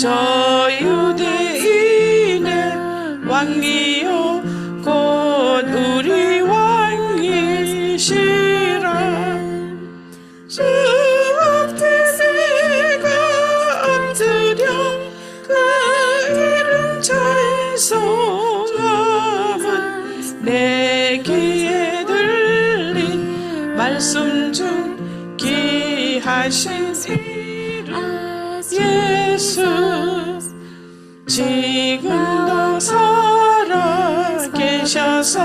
저 유대인의 왕이요 곧 우리 왕이시라. 주 앞에 내가 엎드려 그 이름 찬송함은 내 귀에 들린 말씀 중 귀하신 이름 예수. 지금도 살아계셔서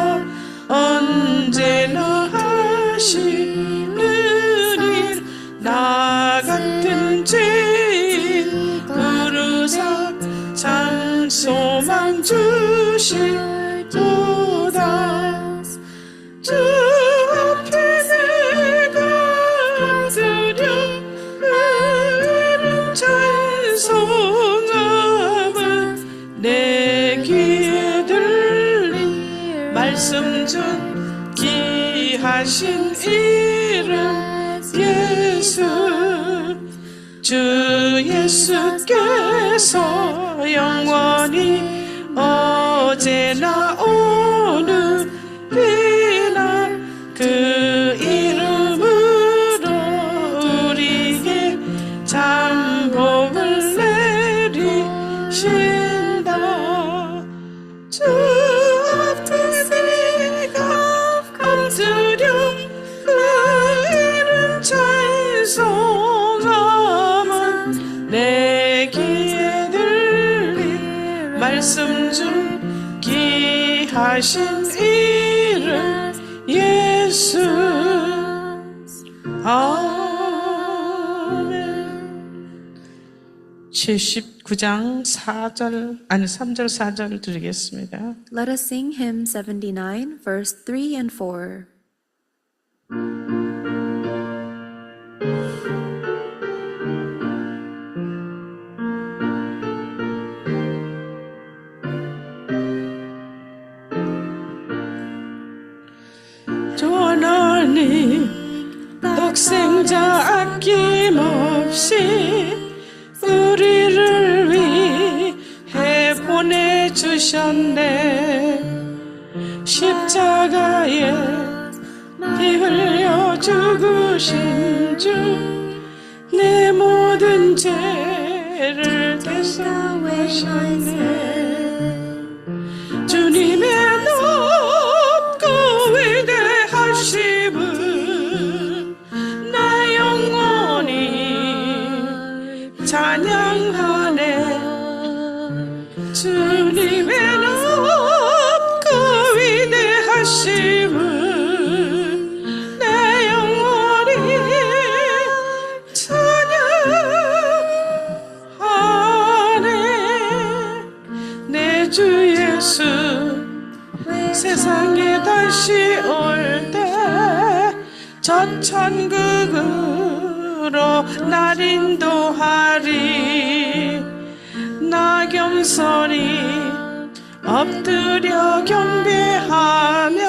언제나 하시는 일. 나 같은 죄인 부르사 찬송만 주시도다. 주 앞에 내가 엎드려 그 이름 찬송함은 내 귀에 들린 말씀 중 귀하신 이름 예수. 주 예수께서 영원히 어제나 오늘이나 그 이름으로 우리에게 잠복을 내리신다. 주 앞에 내가 엎드려 그 이름 찬송함은 내 귀에 들린 말씀 중 귀하신 이름 예수. 아멘. 79장 3절 4절 드리겠습니다. Let us sing hymn 79, verse 3 and 4. 주 하나님 독생자 아낌없이 우리를 위해 보내주셨네. 십자가에 피 흘려 죽으신 주 내 모든 죄를 대속하셨네. 주님의 높고 위대하심을 나 영원히 찬양하네. 주님의 높고 위대하심을 내 영원히 찬양하네. 내 주 예수 세상에 다시 올 때 저 천국으로 날 인도하리. 나 겸손히 엎드려 경배하며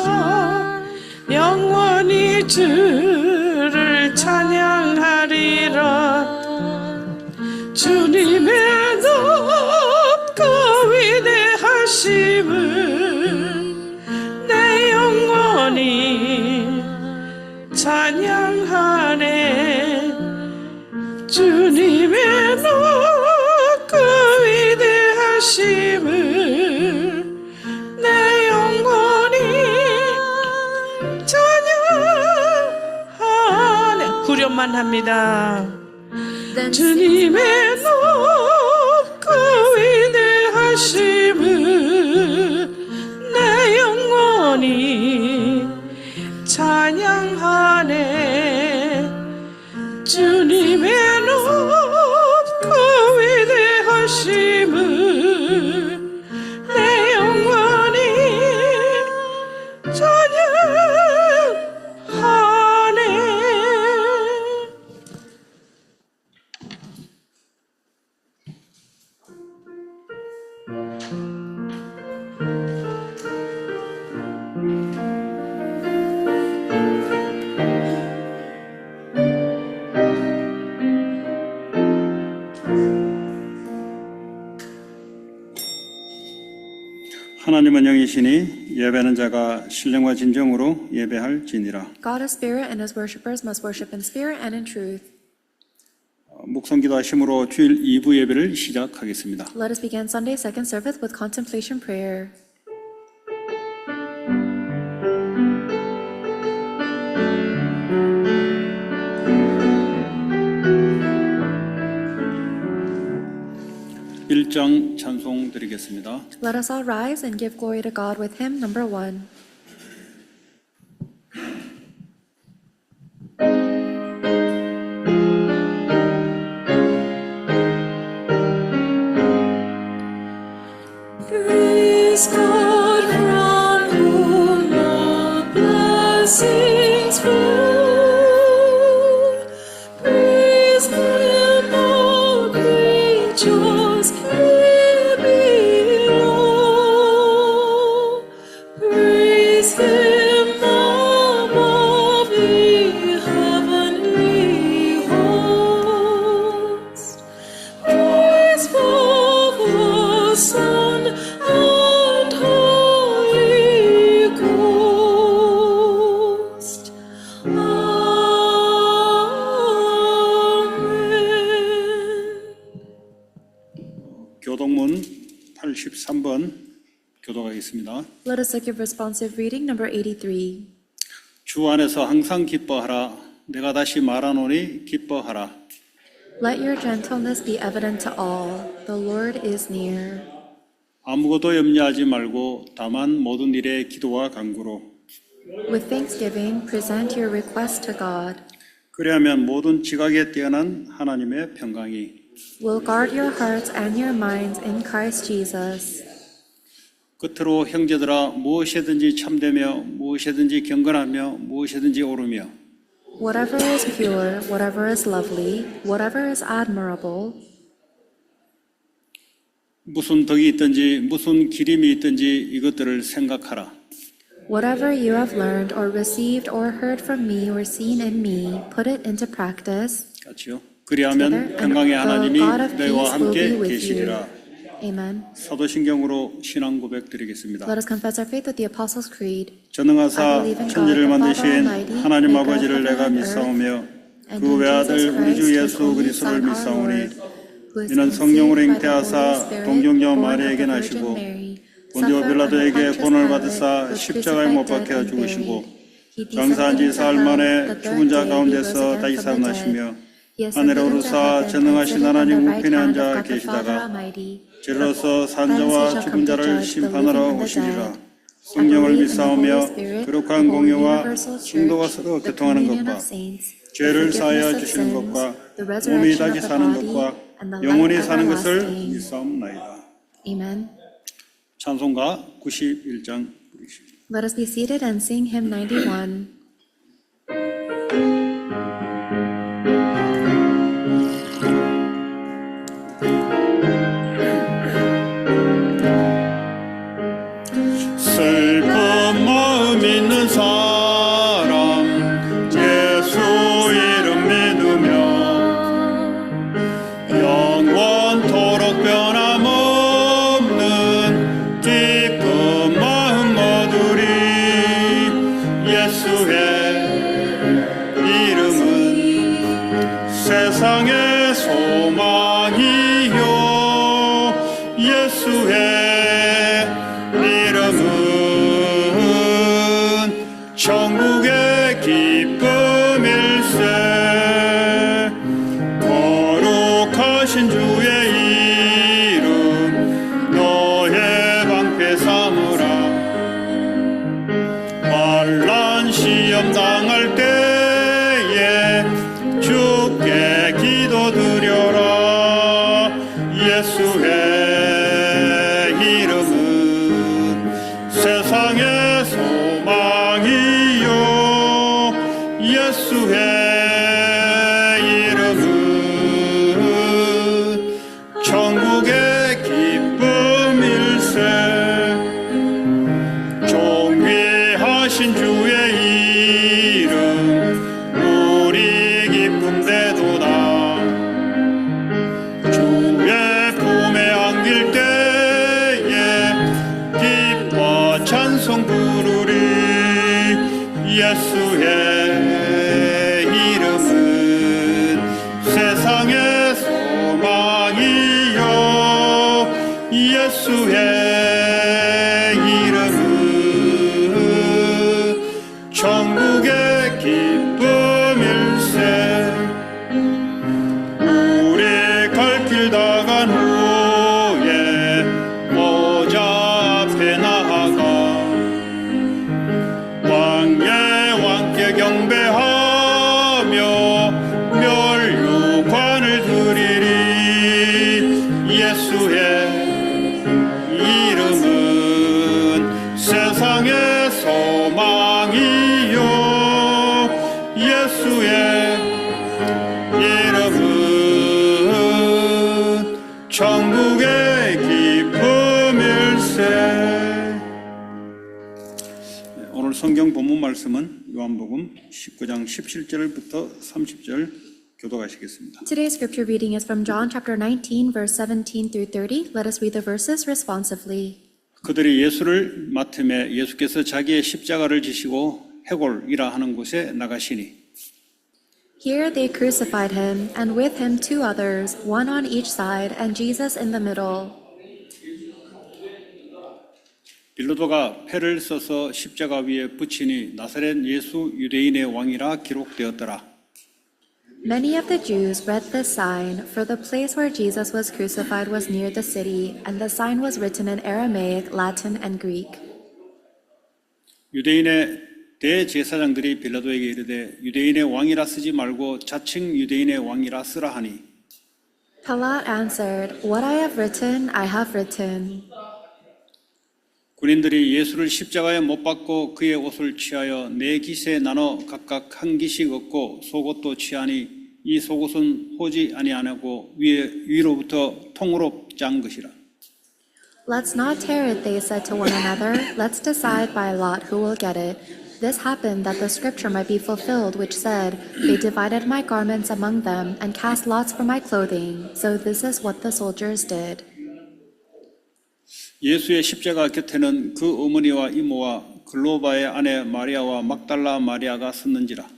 영원히 주를 찬양하리라. 주님의 높고 위대하심을 내 영원히 찬양하네. 주님의 높고 위대하심을 내 영원히 찬양하네. 후렴만 합니다. 주님의 높고 위대하심을 내 영원히 찬양하네. 주님의 높고 위대하심을 내 영원히 찬양하네. 하나님은 영이시니 예배하는 자가 신령과 진정으로 예배할지니라. God is spirit, and his worshippers must worship in spirit and in truth. 묵상기도 하심으로 주일 2부 예배를 시작하겠습니다. Let us begin Sunday's second service with contemplation prayer. 일장 찬송 드리겠습니다. Let us all rise and give glory to God with hymn number 1. Praise God from whom all blessings flow. Praise Him, all creatures here below. Praise Him above the heavenly host. Praise Father, Son, and Holy Ghost. Amen. 교동문 83번 교독하겠습니다. Let us give responsive reading number 83. 주 안에서 항상 기뻐하라. 내가 다시 말하노니 기뻐하라. Let your gentleness be evident to all. The Lord is near. 아무것도 염려하지 말고 다만 모든 일에 기도와 간구로 With thanksgiving, present your request to God. 그리하면 모든 지각에 뛰어난 하나님의 평강이 Will guard your hearts and your minds in Christ Jesus. 끝으로 형제들아 무엇이든지 참되며 무엇이든지 경건하며 무엇이든지 옳으며 Whatever is pure, whatever is lovely, whatever is admirable, 무슨 덕이 있든지 무슨 기림이 있든지 이것들을 생각하라. whatever you have learned or received or heard from me or seen in me, put it into practice. 같이요. 그리하면 Together, 평강의 and 하나님이 the God of 너희와 peace will be 함께 with you. 계시리라. Amen. 사도신경으로 신앙 고백 드리겠습니다. Let us confess our faith with the Apostles' Creed. 전능하사 I believe in 천지를 God, the 만드신 Father Almighty, 하나님 maker of 아버지를 heaven 내가 and 믿사오며 and 그 in 외아들 Jesus 우리 주 Christ, 예수 his only 그리스도를 Son, our 믿사오니 Lord, who is 이는 conceived 성령으로 by the 잉태하사 Holy Spirit, 동정녀 born of 마리아에게 the 나시고 Virgin Mary, 본디오 suffered 빌라도에게 under 고난을 Pontius 받으사 Pilate, was 십자가에 못 crucified, 박혀 dead, and 죽으시고 buried. He 장사한 지 descended into 사흘 hell. 만에 The 죽은 third 자 day he rose 가운데서 again 다시 from the 살아나시며 dead. He ascended 하늘에 into 오르사 heaven, 전능하신 and sitteth 하나님 on the right 우편에 hand 앉아 of God the Father 계시다가 Almighty. 저리로서 Hence he 산자와 shall 죽은 come to 자를 judge the 심판하러 living and the 오시리라. dead. I 성령을 believe in the 믿사오며 Holy Spirit, 거룩한 the whole 공유와 universal 성도가 church, 서로 the 교통하는 communion 것과 of saints, the 죄를 사하여 forgiveness of 주시는 sins, 것과 the 몸이 resurrection 다시 of the 사는 body, 것과 and the 영원히 life 사는 것을 everlasting. 믿사옵나이다. Amen. 찬송가 91장 부르십니다. Let us be seated and sing hymn 91. 슬픈 마음 있는 사람 예수 이름 믿으며 영원토록 변함없는 기쁜 마음 얻으리. 예수의 이름은 세상의 소망이요 예수의 이름은 천국의 기쁨일세. 거룩하신 주의 이름 너의 방패 삼으라. 환난 시험 당할 때에 주께 기도드려라. 예수의 예수의 이름은 세상의 소망이요 예수의 이름은 천국의 기쁨일세 우리 갈 길 다간 후에 보좌 앞에 나아가 왕의 왕께 경배하며 멸류관을 드리리 예수의 이름은 세상의 소망이요 예수의 이름은 천국의 기쁨일세. 오늘 성경 본문 말씀은 요한복음 19장 17절부터 30절 교독하시겠습니다. Today's scripture reading is from John chapter 19, verse 17 through 30. Let us read the verses responsively. 그들이 예수를 맡음에 예수께서 자기의 십자가를 지시고 해골이라 하는 곳에 나가시니 Here they crucified him, and with him two others, one on each side, and Jesus in the middle. 빌라도가 패를 써서 십자가 위에 붙이니 나사렛 예수 유대인의 왕이라 기록되었더라. Many of the Jews read this sign, for the place where Jesus was crucified was near the city, and the sign was written in Aramaic, Latin, and Greek. 유대인의 대제사장들이 빌라도에게 이르되 유대인의 왕이라 쓰지 말고 자칭 유대인의 왕이라 쓰라 하니 Pilate answered, What I have written, I have written. 군인들이 예수를 십자가에 못 박고 그의 옷을 취하여 네 깃에 나눠 각각 한 깃씩 얻고 속옷도 취하니 이 속옷은 호지 아니하고 위로부터 통으로 짠 것이라. Let's not tear it, they said to one another. Let's decide by lot who will get it. This happened that the scripture might be fulfilled, which said, They divided my garments among them and cast lots for my clothing. So this is what the soldiers did. 예수의 십자가 곁에는 그 어머니와 이모와 글로바의 아내 마리아와 막달라 마리아가 섰는지라.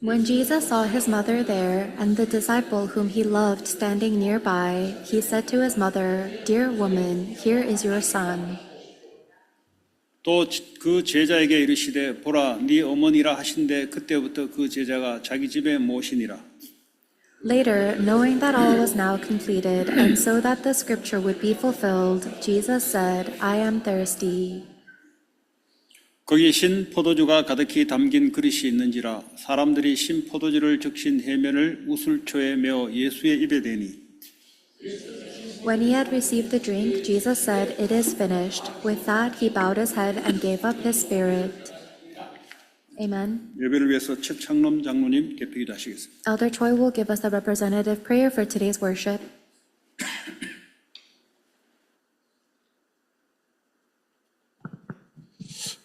When Jesus saw his mother there and the disciple whom he loved standing nearby, he said to his mother, Dear woman, here is your son. 또 그 제자에게 이르시되 보라 네 어머니라 하신데 그때부터 그 제자가 자기 집에 모시니라. Later, knowing that all was now completed, and so that the scripture would be fulfilled, Jesus said, I am thirsty. 거기 신 포도주가 가득히 담긴 그릇이 있는지라 사람들이 신 포도주를 적신 해면을 우슬초에 메어 예수의 입에 대니 When he had received the drink, Jesus said, It is finished. With that, he bowed his head and gave up his spirit. Amen. 예배를 위해서 최창놈 장로님 개표기도 하시겠습니다. Elder Choi will give us the representative prayer for today's worship.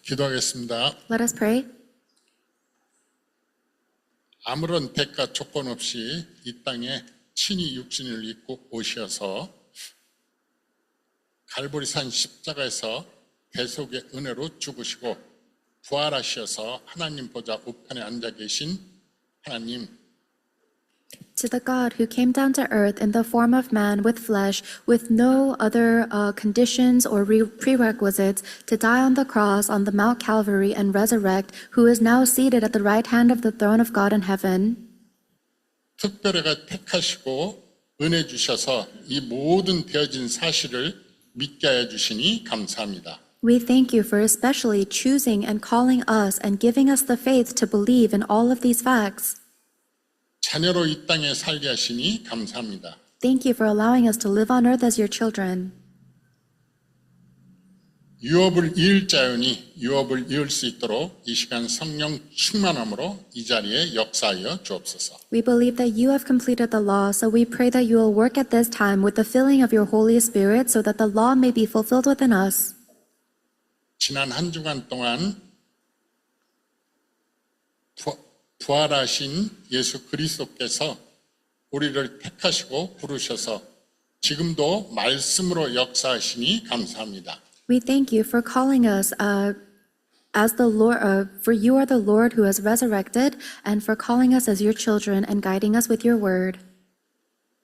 기도하겠습니다. Let us pray. 아무런 대가 조건 없이 이 땅에 친히 육신을 입고 오셔서 갈보리산 십자가에서 대속의 은혜로 죽으시고 부활하셔서 하나님 보좌 우편에 앉아 계신 하나님, To the God who came down to earth in the form of man with flesh, with no other conditions or prerequisites, to die on the cross on the Mount Calvary and resurrect, who is now seated at the right hand of the throne of God in heaven. 특별하게 택하시고 은혜 주셔서 이 모든 되어진 사실을 믿게 하여 주시니 감사합니다. We thank you for especially choosing and calling us and giving us the faith to believe in all of these facts. 자녀로 이 땅에 살게 하시니 감사합니다. Thank you for allowing us to live on earth as your children. 유업을 이을 자연이 유업을 이을 수 있도록 이 시간 성령 충만함으로 이 자리에 역사하여 주옵소서. We believe that you have completed the law, so we pray that you will work at this time with the filling of your Holy Spirit so that the law may be fulfilled within us. 지난 한 주간 동안 부활하신 예수 그리스도께서 우리를 택하시고 부르셔서 지금도 말씀으로 역사하시니 감사합니다. We thank you for calling us As the Lord, for you are the Lord who has resurrected, and for calling us as your children and guiding us with your word.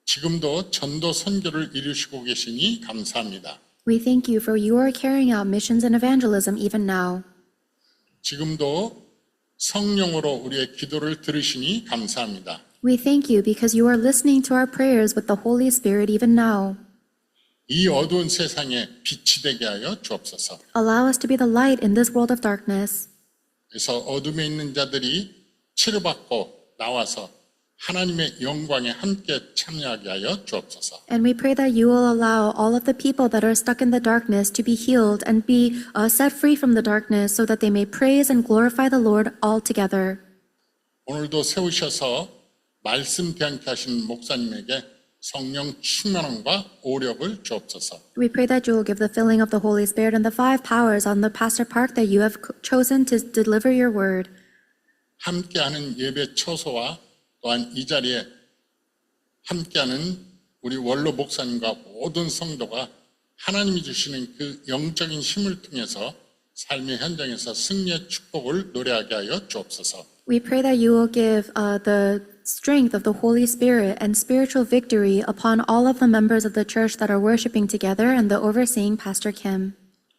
지금도 전도 선교를 이루시고 계시니 감사합니다. We thank you for you are carrying out missions and evangelism even now. 지금도 성령으로 우리의 기도를 들으시니 감사합니다. We thank you because you are listening to our prayers with the Holy Spirit even now. 이 어두운 세상에 빛이 되게 하여 주옵소서. Allow us to be the light in this world of darkness. 그래서 어둠에 있는 자들이 치료받고 나와서 하나님의 영광에 함께 참여하게 하여 주옵소서. And we pray that you will allow all of the people that are stuck in the darkness to be healed and be set free from the darkness so that they may praise and glorify the Lord all together. 오늘도 세우셔서 말씀 대항케 하신 목사님에게 성령 충만함과 오력을 주옵소서. We pray that you will give the filling of the Holy Spirit and the 5 powers on the Pastor Park that you have chosen to deliver your word. 함께하는 예배 처소와 또한 이 자리에 함께하는 우리 원로 목사님과 모든 성도가 하나님이 주시는 그 영적인 힘을 통해서 삶의 현장에서 승리의 축복을 노래하게 하여 주옵소서. We pray that you will give the strength of the Holy Spirit and spiritual victory upon all of the members of the church that are worshiping together and the overseeing Pastor Kim.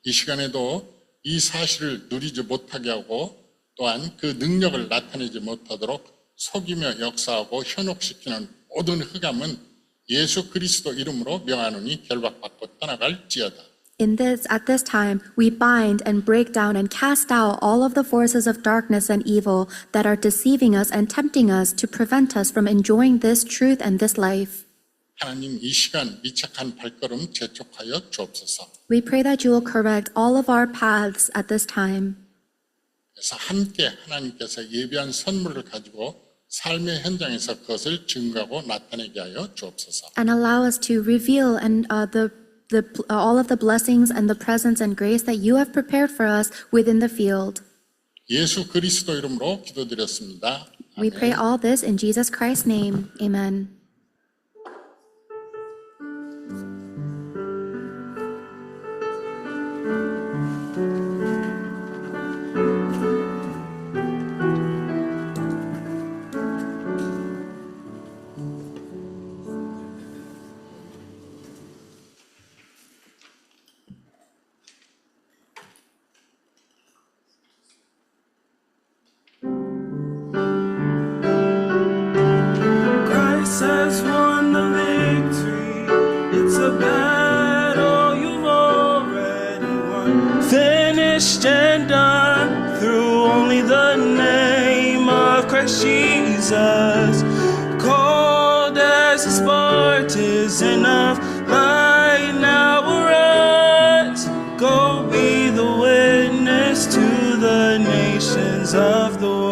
이 시간에도 이 사실을 누리지 못하게 하고 또한 그 능력을 나타내지 못하도록 속이며 역사하고 현혹시키는 모든 흑암은 예수 그리스도 이름으로 명하노니 결박받고 떠나갈지어다. At this time, we bind and break down and cast out all of the forces of darkness and evil that are deceiving us and tempting us to prevent us from enjoying this truth and this life. 하나님 이 시간 미착한 발걸음 재촉하여 주옵소서. We pray that you will correct all of our paths at this time. 그래서 함께 하나님께서 예비한 선물을 가지고 삶의 현장에서 그것을 증거하고 나타내게 하여 주옵소서. And allow us to reveal and all of the blessings and the presence and grace that you have prepared for us within the field. 예수 그리스도 이름으로 기도드렸습니다. We pray all this in Jesus Christ's name. Amen. Christ has won the victory. It's a battle you've already won. Finished and done through only the name of Christ Jesus. Cold as a spark is enough. Light now arise. Go be the witness to the nations of the world.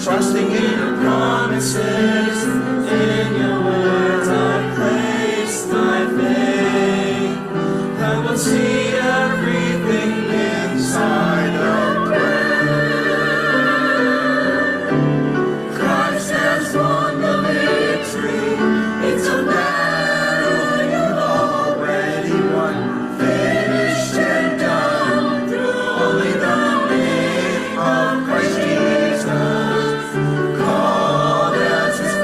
Trusting in your promises, in your words I place my faith. I will see everything inside of grace. Christ has won the victory. It's a battle you've already won. Finished and done through only the name of Christ Jesus. Called as his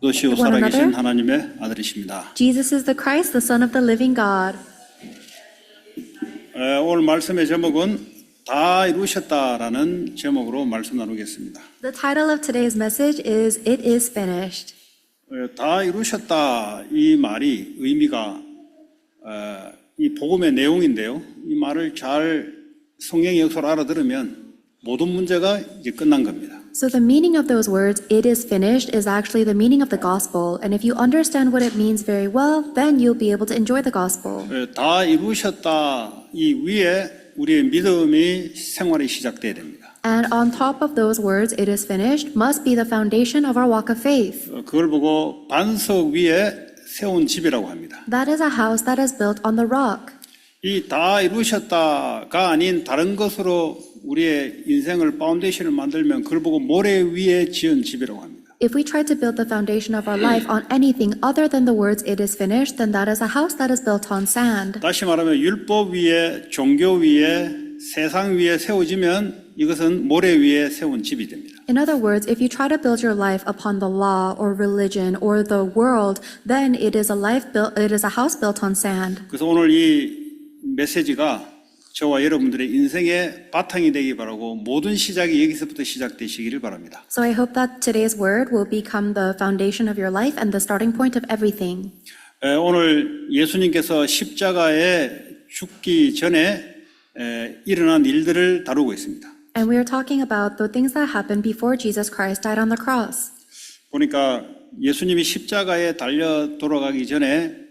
도시오 one 살아계신 another. 하나님의 아들이십니다. Jesus is the Christ, the Son of the living God. 오늘 말씀의 제목은 다 이루셨다라는 제목으로 말씀 나누겠습니다. The title of today's message is It is finished. 다 이루셨다 이 말이 의미가 이 복음의 내용인데요. 이 말을 잘 성경의 역사를 알아들으면 모든 문제가 이제 끝난 겁니다. So the meaning of those words, it is finished, is actually the meaning of the gospel. And if you understand what it means very well, then you'll be able to enjoy the gospel. 다 이루셨다 이 위에 우리의 믿음이 생활이 시작돼야 됩니다. And on top of those words, it is finished, must be the foundation of our walk of faith. 그걸 보고 반석 위에 세운 집이라고 합니다. That is a house that is built on the rock. 이 다 이루셨다가 아닌 다른 것으로 우리의 인생을 파운데이션을 만들면 그걸 보고 모래 위에 지은 집이라고 합니다. If we try to build the foundation of our life on anything other than the words it is finished, then that is a house that is built on sand. 다시 말하면 율법 위에 종교 위에 세상 위에 세워지면 이것은 모래 위에 세운 집이 됩니다. In other words, if you try to build your life upon the law or religion or the world, then it is a house built on sand. 그래서 오늘 이 메시지가 저와 여러분들의 인생의 바탕이 되기 바라고 모든 시작이 여기서부터 시작되시기를 바랍니다. So I hope that today's word will become the foundation of your life and the starting point of everything. 오늘 예수님께서 십자가에 죽기 전에 일어난 일들을 다루고 있습니다. And we are talking about the things that happened before Jesus Christ died on the cross. 보니까 예수님이 십자가에 달려 돌아가기 전에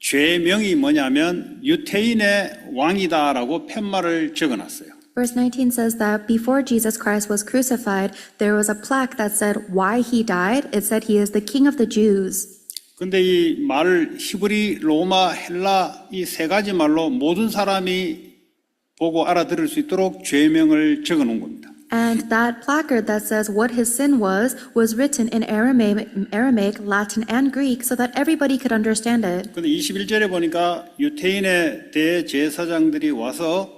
죄명이 뭐냐면 유태인의 왕이다라고 팻말을 적어놨어요. Verse 19 says that before Jesus Christ was crucified, there was a plaque that said why he died. It said he is the king of the Jews. 근데 이 말을 히브리, 로마, 헬라 이 세 가지 말로 모든 사람이 보고 알아들을 수 있도록 죄명을 적어 놓은 겁니다. And that placard that says what his sin was written in Aramaic, Latin, and Greek so that everybody could understand it. 근데 21절에 보니까 유태인의 대제사장들이 와서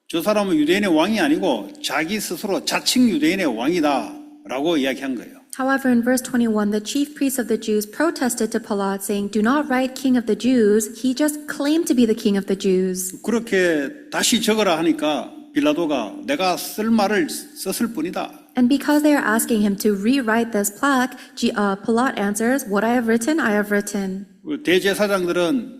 저 사람은 유대인의 왕이 아니고 자기 스스로 자칭 유대인의 왕이다라고 이야기한 거예요. However, in verse 21, the chief priests of the Jews protested to Pilate, saying, "Do not write King of the Jews. He just claimed to be the King of the Jews." 그렇게 다시 적어라 하니까 빌라도가 내가 쓸 말을 썼을 뿐이다. And because they are asking him to rewrite this plaque, Pilate answers, "What I have written, I have written." 대제사장들은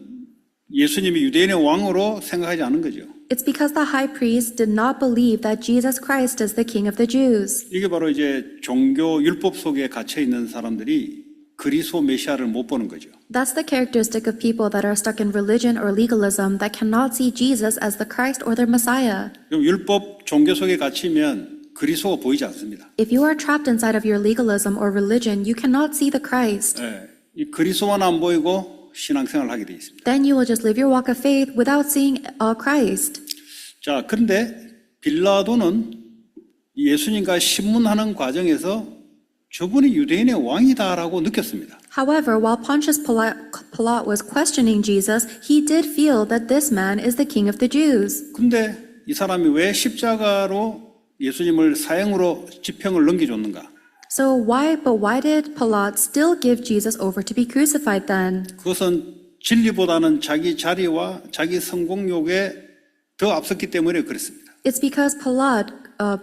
예수님이 유대인의 왕으로 생각하지 않은 거죠. It's because the high priest did not believe that Jesus Christ is the King of the Jews. 이게 바로 이제 종교 율법 속에 갇혀 있는 사람들이 그리스도 메시아를 못 보는 거죠. That's the characteristic of people that are stuck in religion or legalism that cannot see Jesus as the Christ or their Messiah. 그럼 율법 종교 속에 갇히면 그리스도가 보이지 않습니다. If you are trapped inside of your legalism or religion, you cannot see the Christ. 이 그리스도만 안 보이고 신앙생활을 하게 돼 있습니다. Then you will just live your walk of faith without seeing Christ. 자, 그런데 빌라도는 예수님과 신문하는 과정에서 저분이 유대인의 왕이다라고 느꼈습니다. However, while Pontius Pilate was questioning Jesus, he did feel that this man is the king of the Jews. 근데 이 사람이 왜 십자가로 예수님을 사형으로 집형을 넘겨줬는가? So why did Pilate still give Jesus over to be crucified then? 그것은 진리보다는 자기 자리와 자기 성공욕에 더 앞섰기 때문에 그랬습니다. It's because Pilate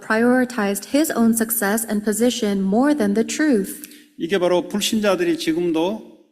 prioritized his own success and position more than the truth. 이게 바로 불신자들이 지금도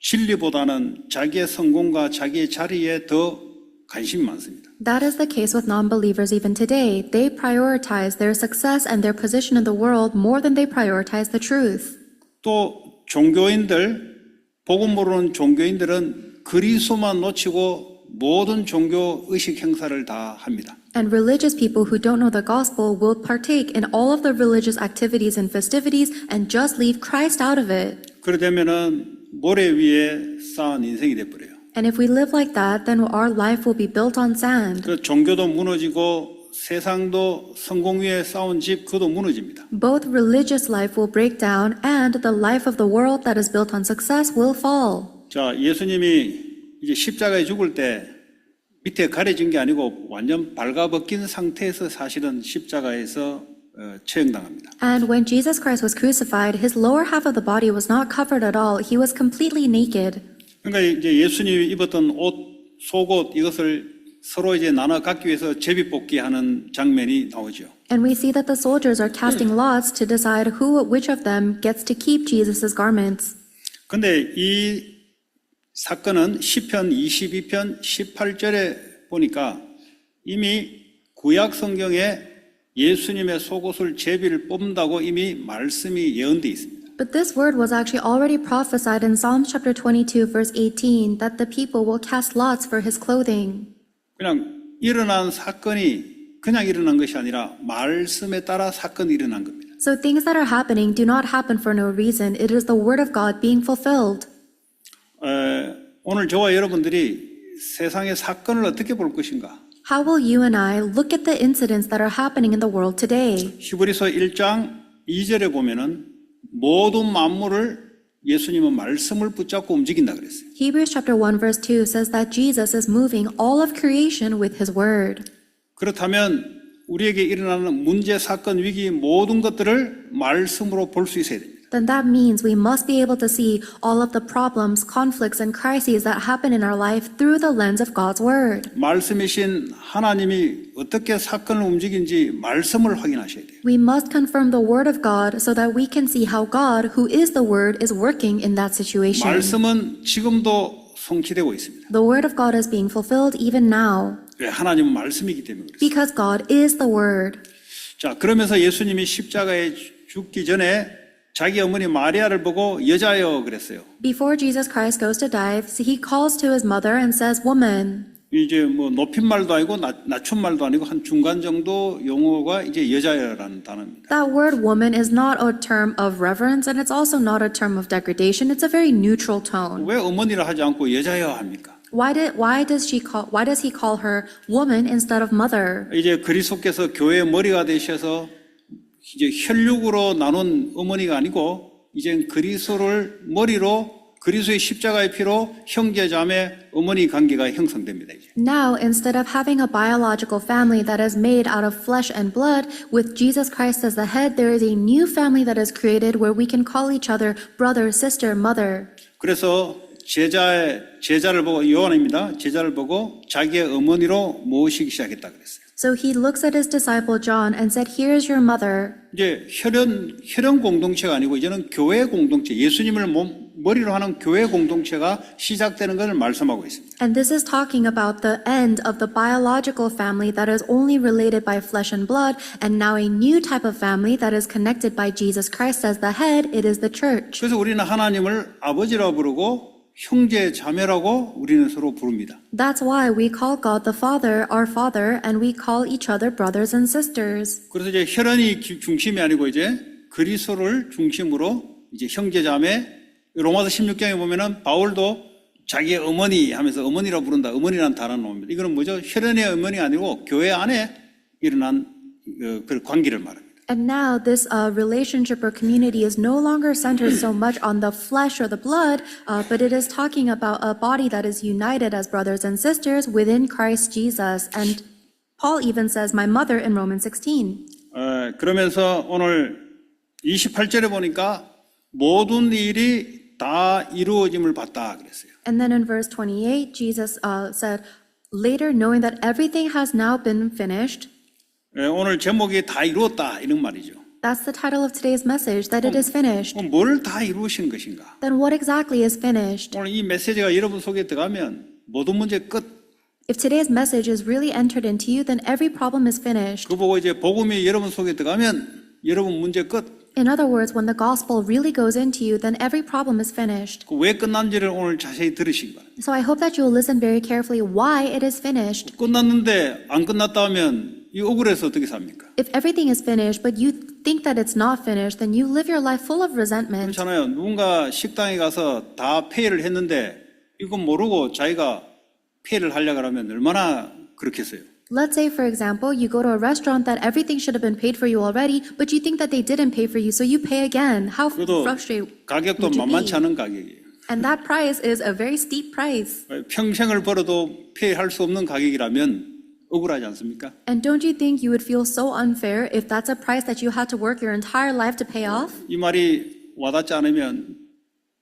진리보다는 자기의 성공과 자기의 자리에 더 관심이 많습니다. That is the case with non-believers even today. They prioritize their success and their position in the world more than they prioritize the truth. 또 종교인들, 복음 모르는 종교인들은 그리스도만 놓치고 모든 종교 의식 행사를 다 합니다. And religious people who don't know the gospel will partake in all of the religious activities and festivities and just leave Christ out of it. 그러되면은 모래 위에 쌓은 인생이 돼버려요. And if we live like that, then our life will be built on sand. 그 종교도 무너지고 세상도 성공 위에 쌓은 집 그것도 무너집니다. Both religious life will break down and the life of the world that is built on success will fall. 자, 예수님이 이제 십자가에 죽을 때 밑에 가려진 게 아니고 완전 발가벗긴 상태에서 사실은 십자가에서 처형당합니다. And when Jesus Christ was crucified, his lower half of the body was not covered at all. He was completely naked. 그러니까 이제 예수님이 입었던 옷, 속옷 이것을 서로 이제 나눠 갖기 위해서 제비뽑기하는 장면이 나오죠. And we see that the soldiers are casting lots to decide which of them gets to keep Jesus' garments. 근데 이 사건은 시편 22편 18절에 보니까 이미 구약 성경에 예수님의 속옷을 제비를 뽑는다고 이미 말씀이 예언되어 있습니다. But this word was actually already prophesied in Psalms chapter 22 verse 18 that the people will cast lots for his clothing. 그냥 일어난 사건이 그냥 일어난 것이 아니라 말씀에 따라 사건이 일어난 겁니다. So things that are happening do not happen for no reason. It is the word of God being fulfilled. 오늘 저와 여러분들이 세상의 사건을 어떻게 볼 것인가? How will you and I look at the incidents that are happening in the world today? 히브리서 1장 2절에 보면은 모든 만물을 예수님은 말씀을 붙잡고 움직인다 그랬어요. Hebrews chapter 1 verse 2 says that Jesus is moving all of creation with his word. 그렇다면 우리에게 일어나는 문제, 사건, 위기 모든 것들을 말씀으로 볼 수 있어야 됩니다. Then that means we must be able to see all of the problems, conflicts, and crises that happen in our life through the lens of God's word. 말씀이신 하나님이 어떻게 사건을 움직인지 말씀을 확인하셔야 돼요. We must confirm the word of God so that we can see how God, who is the word, is working in that situation. 말씀은 지금도 성취되고 있습니다. The word of God is being fulfilled even now 왜? 하나님은 말씀이기 때문에 그렇습니다. because God is the word. 자, 그러면서 예수님이 십자가에 죽기 전에 자기 어머니 마리아를 보고 여자여 그랬어요. Before Jesus Christ goes to die, he calls to his mother and says, "Woman." 이제 뭐 높임말도 아니고 낮춤말도 아니고 한 중간 정도 용어가 이제 여자여라는 단어입니다. That word woman is not a term of reverence and it's also not a term of degradation. It's a very neutral tone. 왜 어머니라 하지 않고 여자여 합니까? Why does he call her woman instead of mother? 이제 그리스도께서 교회의 머리가 되셔서 이제 혈육으로 나눈 어머니가 아니고 이제 그리스도를 머리로 그리스도의 십자가의 피로 형제 자매 어머니 관계가 형성됩니다. 이제. Now, instead of having a biological family that is made out of flesh and blood, with Jesus Christ as the head, there is a new family that is created where we can call each other brother, sister, mother. 그래서 제자를 보고 요한입니다. 제자를 보고 자기의 어머니로 모시기 시작했다 그랬어요. So he looks at his disciple John and said, "Here is your mother." 이제 혈연 공동체가 아니고 이제는 교회 공동체, 예수님을 머리로 하는 교회 공동체가 시작되는 것을 말씀하고 있습니다. And this is talking about the end of the biological family that is only related by flesh and blood, and now a new type of family that is connected by Jesus Christ as the head. It is the church. 그래서 우리는 하나님을 아버지라고 부르고 형제 자매라고 우리는 서로 부릅니다. That's why we call God the Father, our Father, and we call each other brothers and sisters. 그래서 이제 혈연이 중심이 아니고 이제 그리스도를 중심으로 이제 형제 자매. 로마서 16장에 보면은 바울도 자기의 어머니 하면서 어머니라고 부른다. 어머니라는 단어는 옵니다. 이거는 뭐죠? 혈연의 어머니가 아니고 교회 안에 일어난 그 관계를 말합니다. And now this relationship or community is no longer centered so much on the flesh or the blood, but it is talking about a body that is united as brothers and sisters within Christ Jesus. And Paul even says, "My mother" in Romans 16. 그러면서 오늘 28절에 보니까 모든 일이 다 이루어짐을 봤다 그랬어요. And then in verse 28, Jesus said, "Later, knowing that everything has now been finished." 오늘 제목이 다 이루었다 이런 말이죠. That's the title of today's message, that it is finished. 그럼 뭘 다 이루신 것인가? Then what exactly is finished? 오늘 이 메시지가 여러분 속에 들어가면 모든 문제 끝. If today's message is really entered into you, then every problem is finished. 그 보고 이제 복음이 여러분 속에 들어가면 여러분 문제 끝. In other words, when the gospel really goes into you, then every problem is finished. 그 왜 끝난지를 오늘 자세히 들으시기 바랍니다. So I hope that you will listen very carefully why it is finished. 끝났는데 안 끝났다 하면 이 억울해서 어떻게 삽니까? If everything is finished, but you think that it's not finished, then you live your life full of resentment. 그렇잖아요. 누군가 식당에 가서 다 페이를 했는데 이건 모르고 자기가 페이를 하려고 하면 얼마나 그렇겠어요. Let's say, for example, you go to a restaurant that everything should have been paid for you already, but you think that they didn't pay for you, so you pay again. How 그래도 frustrated 가격도 would you 만만치 be? 않은 가격이에요. And that price is a very steep price. 평생을 벌어도 페이할 수 없는 가격이라면 억울하지 않습니까? And don't you think you would feel so unfair if that's a price that you had to work your entire life to pay off? 이 말이 와닿지 않으면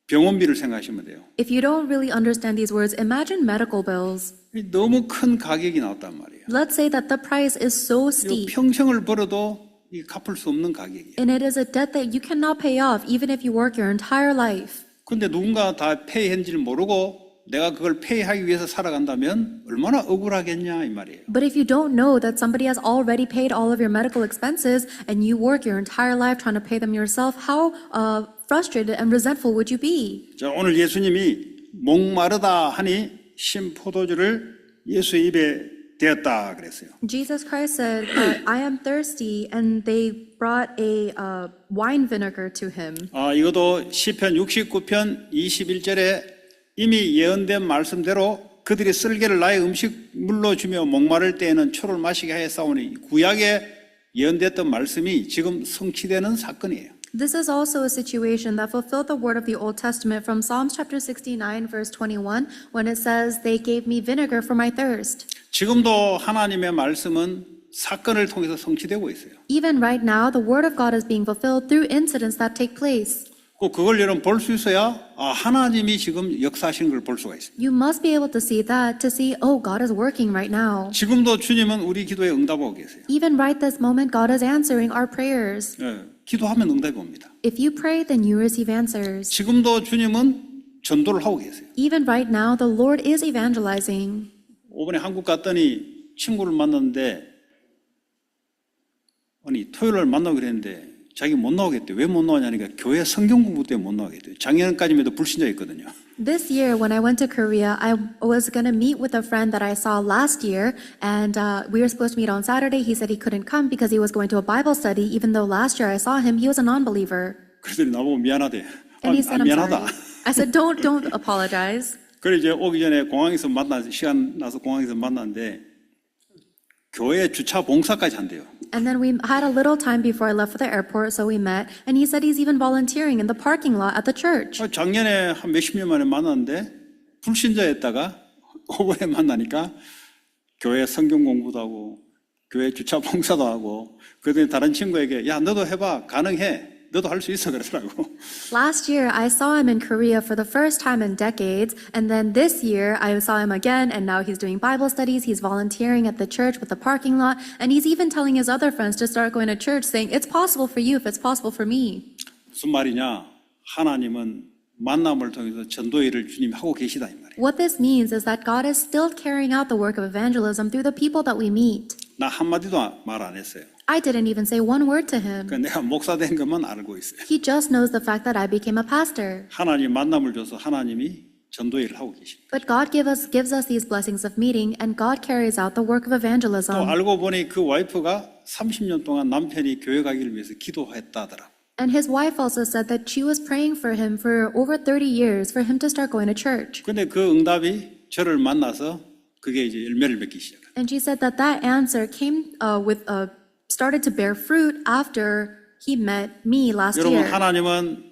병원비를 생각하시면 돼요. If you don't really understand these words, imagine medical bills. 너무 큰 가격이 나왔단 말이에요. Let's say that the price is so 이거 steep, 평생을 벌어도 이 갚을 수 없는 가격이에요. and it is a debt that you cannot pay off even if you work your entire life. 근데 누군가 다 페이했는지를 모르고 내가 그걸 페이하기 위해서 살아간다면 얼마나 억울하겠냐 이 말이에요. But if you don't know that somebody has already paid all of your medical expenses and you work your entire life trying to pay them yourself, how frustrated and resentful would you be? 자, 오늘 예수님이 목마르다 하니 신 포도주를 예수의 입에 대었다 그랬어요. Jesus Christ said, I am thirsty, and they brought a wine vinegar to him. 이것도 시편 69편 21절에 이미 예언된 말씀대로 그들이 쓸개를 나의 음식물로 주며 목마를 때에는 초를 마시게 하였사오니 구약에 예언됐던 말씀이 지금 성취되는 사건이에요. This is also a situation that fulfilled the word of the Old Testament from Psalms chapter 69, verse 21, when it says, They gave me vinegar for my thirst. 지금도 하나님의 말씀은 사건을 통해서 성취되고 있어요. Even right now, the word of God is being fulfilled through incidents that take place. 꼭 그걸 여러분 볼 수 있어야 하나님이 지금 역사하시는 걸 볼 수가 있어요. You must be able to see that, to see, oh, God is working right now. 지금도 주님은 우리 기도에 응답하고 계세요. Even right this moment, God is answering our prayers. 기도하면 응답이 옵니다. If you pray, then you receive answers. 지금도 주님은 전도를 하고 계세요. Even right now, the Lord is evangelizing. 이번에 한국 갔더니 친구를 만났는데 아니 토요일 만나고 그랬는데 자기 못 나오겠대. 왜 못 나오냐니까 교회 성경 공부 때문에 못 나오겠대. 작년까지만 해도 불신자였거든요. This year, when I went to Korea, I was going to meet with a friend that I saw last year, and we were supposed to meet on Saturday. He said he couldn't come because he was going to a Bible study, even though last year I saw him, he was a non-believer. 그랬더니 나보고 미안하대. And he said, I'm 미안하다. sorry. I said, don't apologize. 그래 이제 오기 전에 공항에서 시간 나서 공항에서 만났는데 교회 주차 봉사까지 한대요. And then we had a little time before I left for the airport, so we met, and he said he's even volunteering in the parking lot at the church. 작년에 한 몇십 년 만에 만났는데 불신자였다가 이번에 만나니까 교회 성경 공부도 하고 교회 주차 봉사도 하고 그랬더니 다른 친구에게 야 너도 해봐 가능해 너도 할 수 있어 그러더라고. Last year, I saw him in Korea for the first time in decades, and then this year, I saw him again, and now he's doing Bible studies, he's volunteering at the church with the parking lot, and he's even telling his other friends to start going to church, saying, it's possible for you if it's possible for me. 무슨 말이냐? 하나님은 만남을 통해서 전도 일을 주님이 하고 계시다 이 말이에요. What this means is that God is still carrying out the work of evangelism through the people that we meet. 나 한마디도 말 안 했어요. I didn't even say one word to him. 그러니까 내가 목사 된 것만 알고 있어요. He just knows the fact that I became a pastor. 하나님 만남을 줘서 하나님이 전도 일을 하고 계십니다. But God gives us these blessings of meeting, and God carries out the work of 또 evangelism. 알고 보니 그 와이프가 30년 동안 남편이 교회 가기를 위해서 기도했다더라. And his wife also said that she was praying for him for over 30 years for him to start going to church. 근데 그 응답이 저를 만나서 그게 이제 열매를 맺기 시작해요. And she said that that answer started to bear fruit after he met me last 여러분 year. 하나님은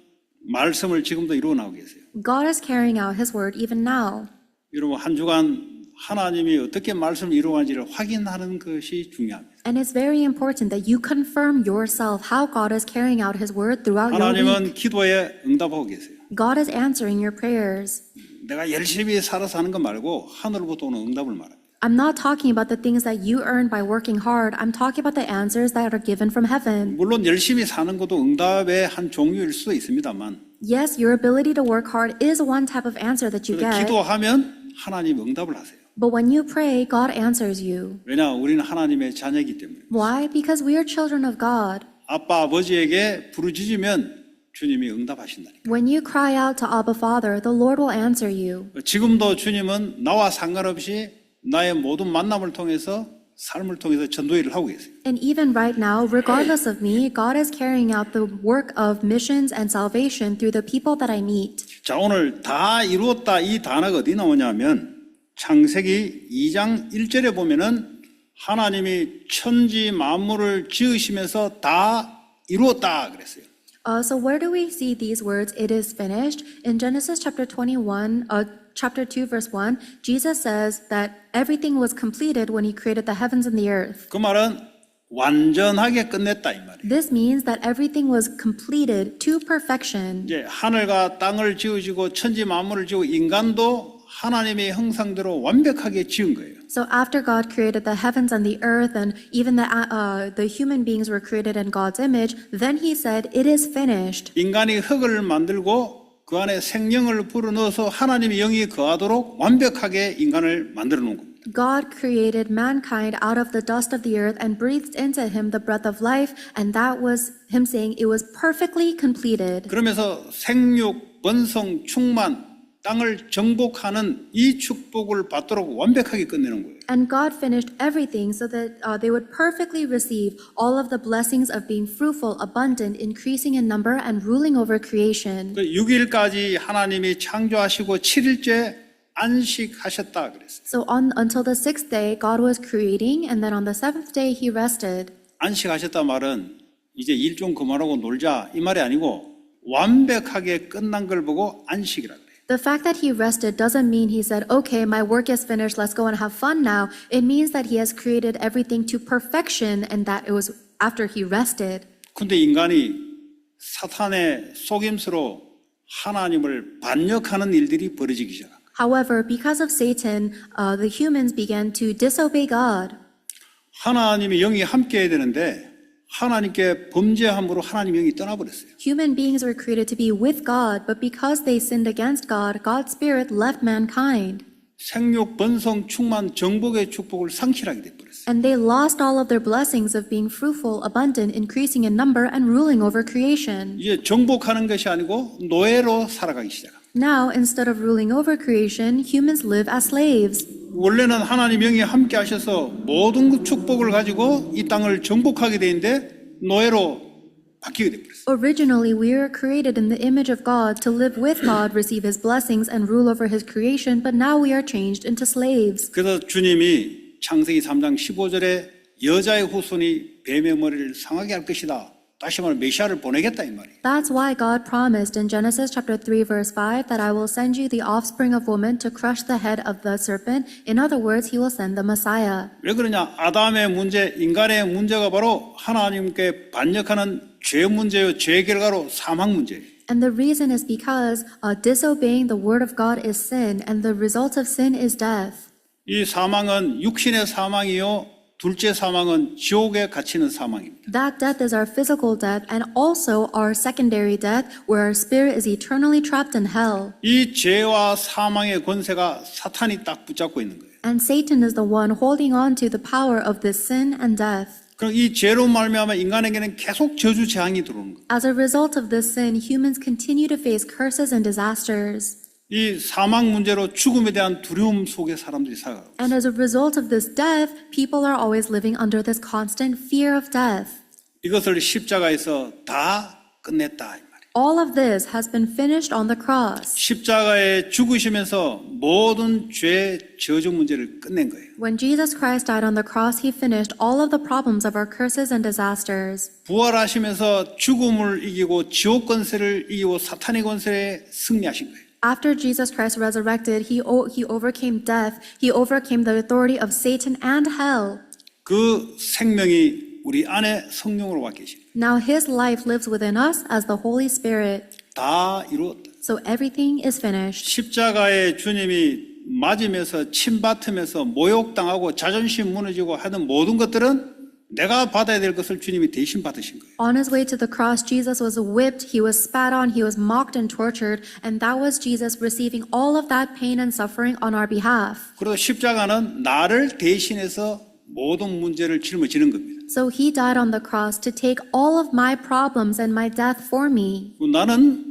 말씀을 지금도 이루어 나오고 계세요. God is carrying out his word even now. 여러분 한 주간 하나님이 어떻게 말씀을 이루어가는지를 확인하는 것이 중요합니다. And it's very important that you confirm yourself how God is carrying out his word throughout your week. 하나님은 기도에 응답하고 계세요. God is answering your prayers. 내가 열심히 살아서 하는 거 말고 하늘로부터 오는 응답을 말합니다. I'm not talking about the things that you earn by working hard. I'm talking about the answers that are given from heaven. 물론 열심히 사는 것도 응답의 한 종류일 수도 있습니다만 Yes, your ability to work hard is one type of answer that you get. 기도하면 하나님 응답을 하세요. But when you pray, God answers you. 왜냐 우리는 하나님의 자녀이기 때문에. Why? Because we are children of God. 아빠 아버지에게 부르짖으면 주님이 응답하신다니까. When you cry out to Abba Father, the Lord will answer you. 지금도 주님은 나와 상관없이 나의 모든 만남을 통해서 삶을 통해서 전도 일을 하고 계세요. And even right now, regardless of me, God is carrying out the work of missions and salvation through the people that I meet. 자, 오늘 다 이루었다 이 단어가 어디 나오냐면 창세기 2장 1절에 보면은 하나님이 천지 만물을 지으시면서 다 이루었다 그랬어요. So where do we see these words, it is finished? In Genesis chapter 21, chapter 2, verse 1, Jesus says that everything was completed when he created the heavens and the earth. 그 말은 완전하게 끝냈다 이 말이에요. This means that everything was completed to perfection. 이제 하늘과 땅을 지으시고 천지 만물을 지고 인간도 하나님의 형상대로 완벽하게 지은 거예요. So after God created the heavens and the earth, and even the human beings were created in God's image, then he said, it is finished. 인간이 흙을 만들고 그 안에 생명을 불어넣어서 하나님의 영이 거하도록 완벽하게 인간을 만들어 놓은 겁니다. God created mankind out of the dust of the earth and breathed into him the breath of life, and that was him saying it was perfectly completed. 그러면서 생육, 번성, 충만, 땅을 정복하는 이 축복을 받도록 완벽하게 끝내는 거예요. And God finished everything so that they would perfectly receive all of the blessings of being fruitful, abundant, increasing in number, and ruling over creation. 6일까지 하나님이 창조하시고 7일째 안식하셨다 그랬어요. So until the sixth day, God was creating, and then on the seventh day, he rested. 안식하셨다 말은 이제 일 좀 그만하고 놀자 이 말이 아니고 완벽하게 끝난 걸 보고 안식이라 그래요. The fact that he rested doesn't mean he said, okay, my work is finished, let's go and have fun now. It means that he has created everything to perfection, and that it was after he rested. 근데 인간이 사탄의 속임수로 하나님을 반역하는 일들이 벌어지기 시작합니다. However, because of Satan, the humans began to disobey God. 하나님의 영이 함께 해야 되는데 하나님께 범죄함으로 하나님의 영이 떠나버렸어요. Human beings were created to be with God, but because they sinned against God, God's Spirit left mankind. 생육, 번성, 충만, 정복의 축복을 상실하게 돼버렸어요. And they lost all of their blessings of being fruitful, abundant, increasing in number, and ruling over creation. 이제 정복하는 것이 아니고 노예로 살아가기 시작합니다. Now, instead of ruling over creation, humans live as slaves. 원래는 하나님 영이 함께 하셔서 모든 그 축복을 가지고 이 땅을 정복하게 되는데 노예로 바뀌게 돼버렸어요. Originally, we were created in the image of God to live with God, receive His blessings, and rule over His creation, but now we are changed into slaves. 그래서 주님이 창세기 3장 15절에 여자의 후손이 뱀의 머리를 상하게 할 것이다. 다시 말하면 메시아를 보내겠다 이 말이에요. That's why God promised in Genesis chapter 3 verse 5 that I will send you the offspring of woman to crush the head of the serpent. In other words, He will send the Messiah. 왜 그러냐? 아담의 문제, 인간의 문제가 바로 하나님께 반역하는 죄 문제요. 죄 결과로 사망 문제예요. And the reason is because disobeying the word of God is sin, and the result of sin is death. 이 사망은 육신의 사망이요. 둘째 사망은 지옥에 갇히는 사망입니다. That death is our physical death and also our secondary death, where our spirit is eternally trapped in hell. 이 죄와 사망의 권세가 사탄이 딱 붙잡고 있는 거예요. And Satan is the one holding on to the power of this sin and death. 그럼 이 죄로 말미암아 인간에게는 계속 저주 재앙이 들어오는 거예요. As a result of this sin, humans continue to face curses and disasters. 이 사망 문제로 죽음에 대한 두려움 속에 사람들이 살아가고 있어요. And as a result of this death, people are always living under this constant fear of death. 이것을 십자가에서 다 끝냈다 이 말이에요. All of this has been finished on the cross. 십자가에 죽으시면서 모든 죄 저주 문제를 끝낸 거예요. When Jesus Christ died on the cross, He finished all of the problems of our curses and disasters. 부활하시면서 죽음을 이기고 지옥 권세를 이기고 사탄의 권세에 승리하신 거예요. After Jesus Christ resurrected, he overcame death. He overcame the authority of Satan and hell. 그 생명이 우리 안에 성령으로 와 계십니다. Now His life lives within us as the Holy Spirit. 다 이루었다. So everything is finished. 십자가에 주님이 맞으면서 침받으면서 모욕당하고 자존심 무너지고 하는 모든 것들은 내가 받아야 될 것을 주님이 대신 받으신 거예요. On His way to the cross, Jesus was whipped, He was spat on, He was mocked and tortured, and that was Jesus receiving all of that pain and suffering on our behalf. 그리고 십자가는 나를 대신해서 모든 문제를 짊어지는 겁니다. So He died on the cross to take all of my problems and my death for me. 나는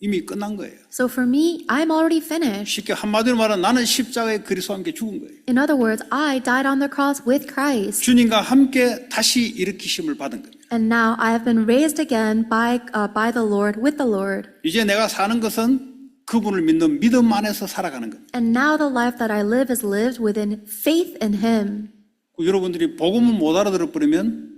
이미 끝난 거예요. So for me, I'm already finished. 쉽게 한마디로 말하면 나는 십자가에 그리스도와 함께 죽은 거예요. In other words, I died on the cross with Christ. 주님과 함께 다시 일으키심을 받은 겁니다. And now I have been raised again by the Lord, with the Lord. 이제 내가 사는 것은 그분을 믿는 믿음 안에서 살아가는 겁니다. And now the life that I live is lived within faith in Him. 여러분들이 복음을 못 알아들어 버리면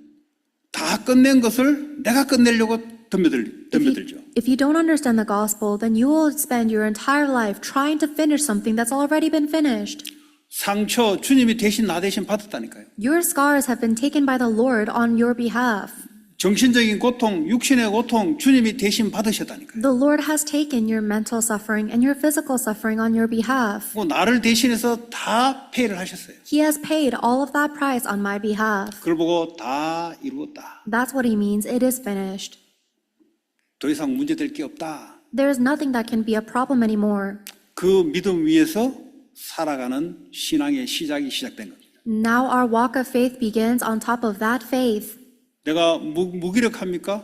다 끝낸 것을 내가 끝내려고 덤벼들죠. If you don't understand the gospel, then you will spend your entire life trying to finish something that's already been finished. 상처 주님이 대신 나 대신 받았다니까요. Your scars have been taken by the Lord on your behalf. 정신적인 고통, 육신의 고통 주님이 대신 받으셨다니까요. The Lord has taken your mental suffering and your physical suffering on your behalf. 나를 대신해서 다 페이를 하셨어요. He has paid all of that price on my behalf. 그걸 보고 다 이루었다. That's what he means. It is finished. 더 이상 문제될 게 없다. There is nothing that can be a problem anymore. 그 믿음 위에서 살아가는 신앙의 시작이 시작된 겁니다. Now our walk of faith begins on top of that faith. 내가 무기력합니까?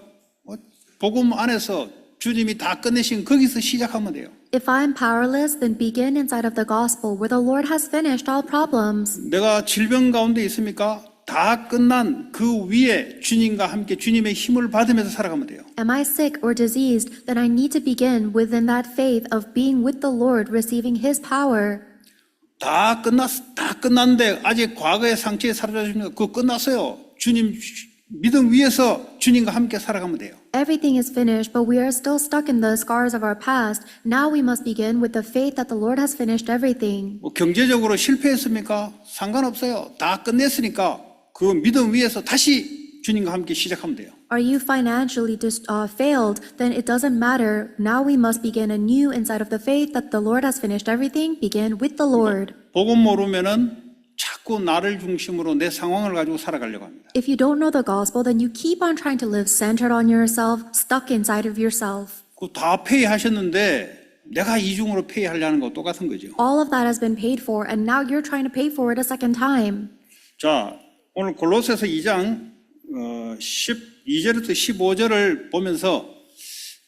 복음 안에서 주님이 다 끝내신 거기서 시작하면 돼요. If I'm powerless, then begin inside of the gospel where the Lord has finished all problems. 내가 질병 가운데 있습니까? 다 끝난 그 위에 주님과 함께 주님의 힘을 받으면서 살아가면 돼요. Am I sick or diseased? Then I need to begin within that faith of being with the Lord, receiving His power. 다 끝났는데 아직 과거의 상처에 사로잡히면 그거 끝났어요. 주님 믿음 위에서 주님과 함께 살아가면 돼요. Everything is finished, but we are still stuck in the scars of our past. Now we must begin with the faith that the Lord has finished everything. 경제적으로 실패했습니까? 상관없어요. 다 끝냈으니까 그 믿음 위에서 다시 주님과 함께 시작하면 돼요. Are you financially failed? Then it doesn't matter. Now we must begin anew inside of the faith that the Lord has finished everything. Begin with the Lord. 복음 모르면은 자꾸 나를 중심으로 내 상황을 가지고 살아가려고 합니다. If you don't know the gospel, then you keep on trying to live centered on yourself, stuck inside of yourself. 다 페이하셨는데 내가 이중으로 페이하려는 거 똑같은 거죠. All of that has been paid for, and now you're trying to pay for it a second time. 자, 오늘 골로새서 2장 12절부터 15절을 보면서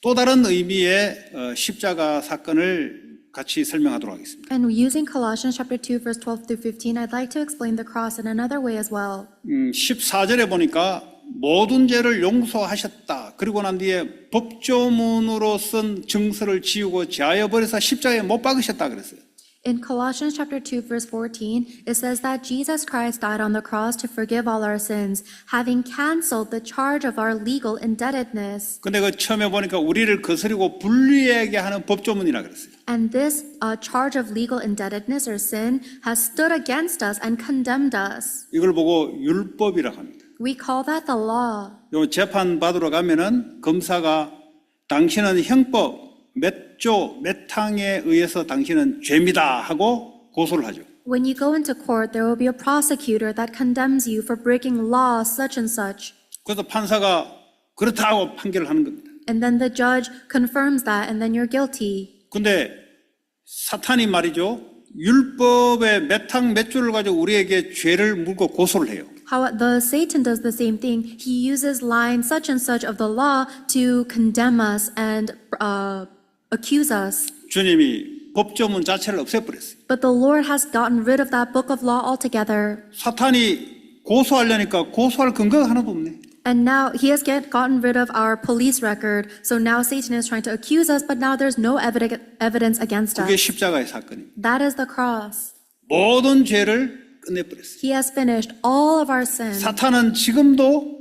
또 다른 의미의 십자가 사건을 같이 설명하도록 하겠습니다. And using Colossians chapter 2, verse 12 through 15, I'd like to explain the cross in another way as well. 14절에 보니까 모든 죄를 용서하셨다. 그리고 난 뒤에 법조문으로 쓴 증서를 지우고 제하여 버려서 십자가에 못 박으셨다 그랬어요. In Colossians chapter 2, verse 14, it says that Jesus Christ died on the cross to forgive all our sins, having canceled the charge of our legal indebtedness. 근데 그 처음에 보니까 우리를 거스리고 불리하게 하는 법조문이라 그랬어요. And this charge of legal indebtedness or sin has stood against us and condemned us. 이걸 보고 율법이라고 합니다. We call that the law. 요 재판 받으러 가면은 검사가 당신은 형법 몇 조, 몇 항에 의해서 당신은 죄입니다 하고 고소를 하죠. When you go into court, there will be a prosecutor that condemns you for breaking law such and such. 그래서 판사가 그렇다고 판결을 하는 겁니다. And then the judge confirms that, and then you're guilty. 근데 사탄이 말이죠. 율법의 몇 항 몇 조를 가지고 우리에게 죄를 물고 고소를 해요. How the Satan does the same thing. He uses lines such and such of the law to condemn us and accuse us. 주님이 법조문 자체를 없애버렸어요. But the Lord has gotten rid of that book of law altogether. 사탄이 고소하려니까 고소할 근거가 하나도 없네. And now he has gotten rid of our police record. So now Satan is trying to accuse us, but now there's no evidence against 그게 us. 십자가의 사건입니다. That is the cross. 모든 죄를 끝내버렸어요. He has finished all of our sin. 사탄은 지금도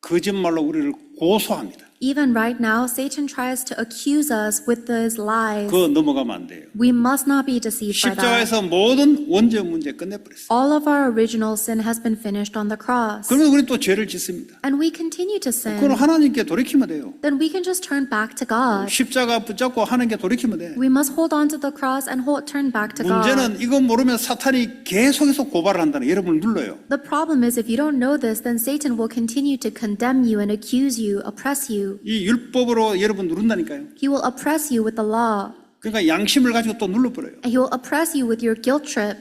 거짓말로 우리를 고소합니다. Even right now, Satan tries to accuse us with his lies. 그거 넘어가면 안 돼요. We must not be deceived by that. 십자가에서 모든 원죄 문제 끝내버렸어요. All of our original sin has been finished on the cross. 그러면 우리는 또 죄를 짓습니다. And we continue to sin. 그걸 하나님께 돌이키면 돼요. Then we can just turn back to God. 십자가 붙잡고 하나님께 돌이키면 돼. We must hold on to the cross and turn back to God. 문제는 이거 모르면 사탄이 계속해서 고발을 한다는 여러분을 눌러요. The problem is if you don't know this, then Satan will continue to condemn you and accuse you, oppress you. 이 율법으로 여러분 누른다니까요. He will oppress you with the law. 그러니까 양심을 가지고 또 눌러버려요. And he will oppress you with your guilt trip.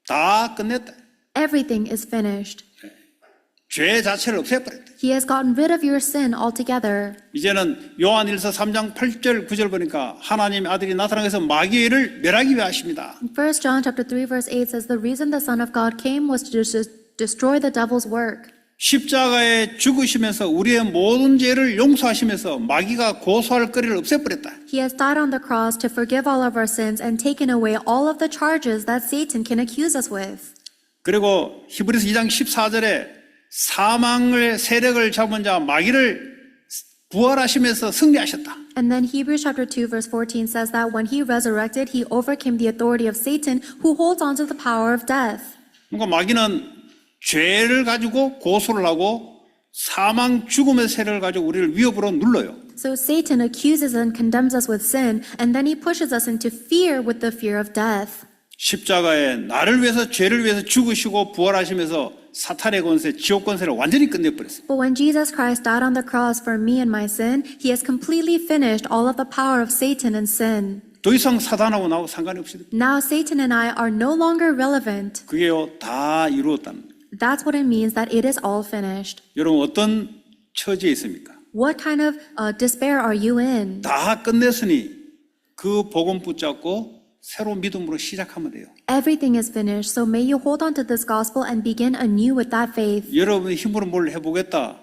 다 끝냈다. Everything is finished. 죄 자체를 없애버렸다. He has gotten rid of your sin altogether. 이제는 요한일서 3장 8절 9절 보니까 하나님의 아들이 나타나서 마귀의 일을 멸하기 위해 하십니다. 1 John chapter 3 verse 8 says the reason the Son of God came was to destroy the devil's work. 십자가에 죽으시면서 우리의 모든 죄를 용서하시면서 마귀가 고소할 거리를 없애버렸다. He has died on the cross to forgive all of our sins and taken away all of the charges that Satan can accuse us with. 그리고 히브리서 2장 14절에 사망의 세력을 잡은 자 마귀를 부활하시면서 승리하셨다. And then Hebrews chapter 2 verse 14 says that when he resurrected, he overcame the authority of Satan who holds on to the power of death. 그러니까 마귀는 죄를 가지고 고소를 하고 사망 죽음의 세를 가지고 우리를 위협으로 눌러요. So Satan accuses and condemns us with sin, and then he pushes us into fear with the fear of death. 십자가에 나를 위해서 죄를 위해서 죽으시고 부활하시면서 사탄의 권세, 지옥 권세를 완전히 끝내버렸어요. But when Jesus Christ died on the cross for me and my sin, he has completely finished all of the power of Satan and sin. 더 이상 사탄하고 나하고 상관이 없어요. Now Satan and I are no longer relevant. 그게요 다 이루었다는 거예요. That's what it means that it is all finished. 여러분 어떤 처지에 있습니까? What kind of despair are you in? 다 끝냈으니 그 복음 붙잡고 새로운 믿음으로 시작하면 돼요. Everything is finished, so may you hold on to this gospel and begin anew with that faith. 여러분의 힘으로 뭘 해보겠다.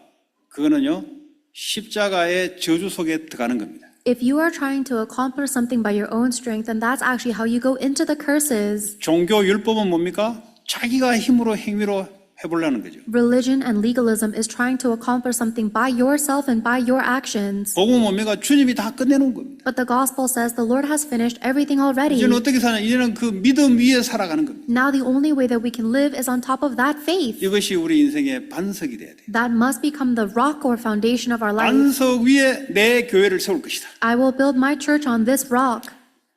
그거는요 십자가의 저주 속에 들어가는 겁니다. If you are trying to accomplish something by your own strength, then that's actually how you go into the curses. 종교 율법은 뭡니까? 자기가 힘으로 행위로 해보려는 거죠. Religion and legalism is trying to accomplish something by yourself and by your actions. 복음은 뭡니까? 주님이 다 끝내놓은 겁니다. But the gospel says the Lord has finished everything already. 이제는 어떻게 사냐? 이제는 그 믿음 위에 살아가는 겁니다. Now the only way that we can live is on top of that faith. 이것이 우리 인생의 반석이 돼야 돼요. That must become the rock or foundation of our life. 반석 위에 내 교회를 세울 것이다. I will build my church on this rock.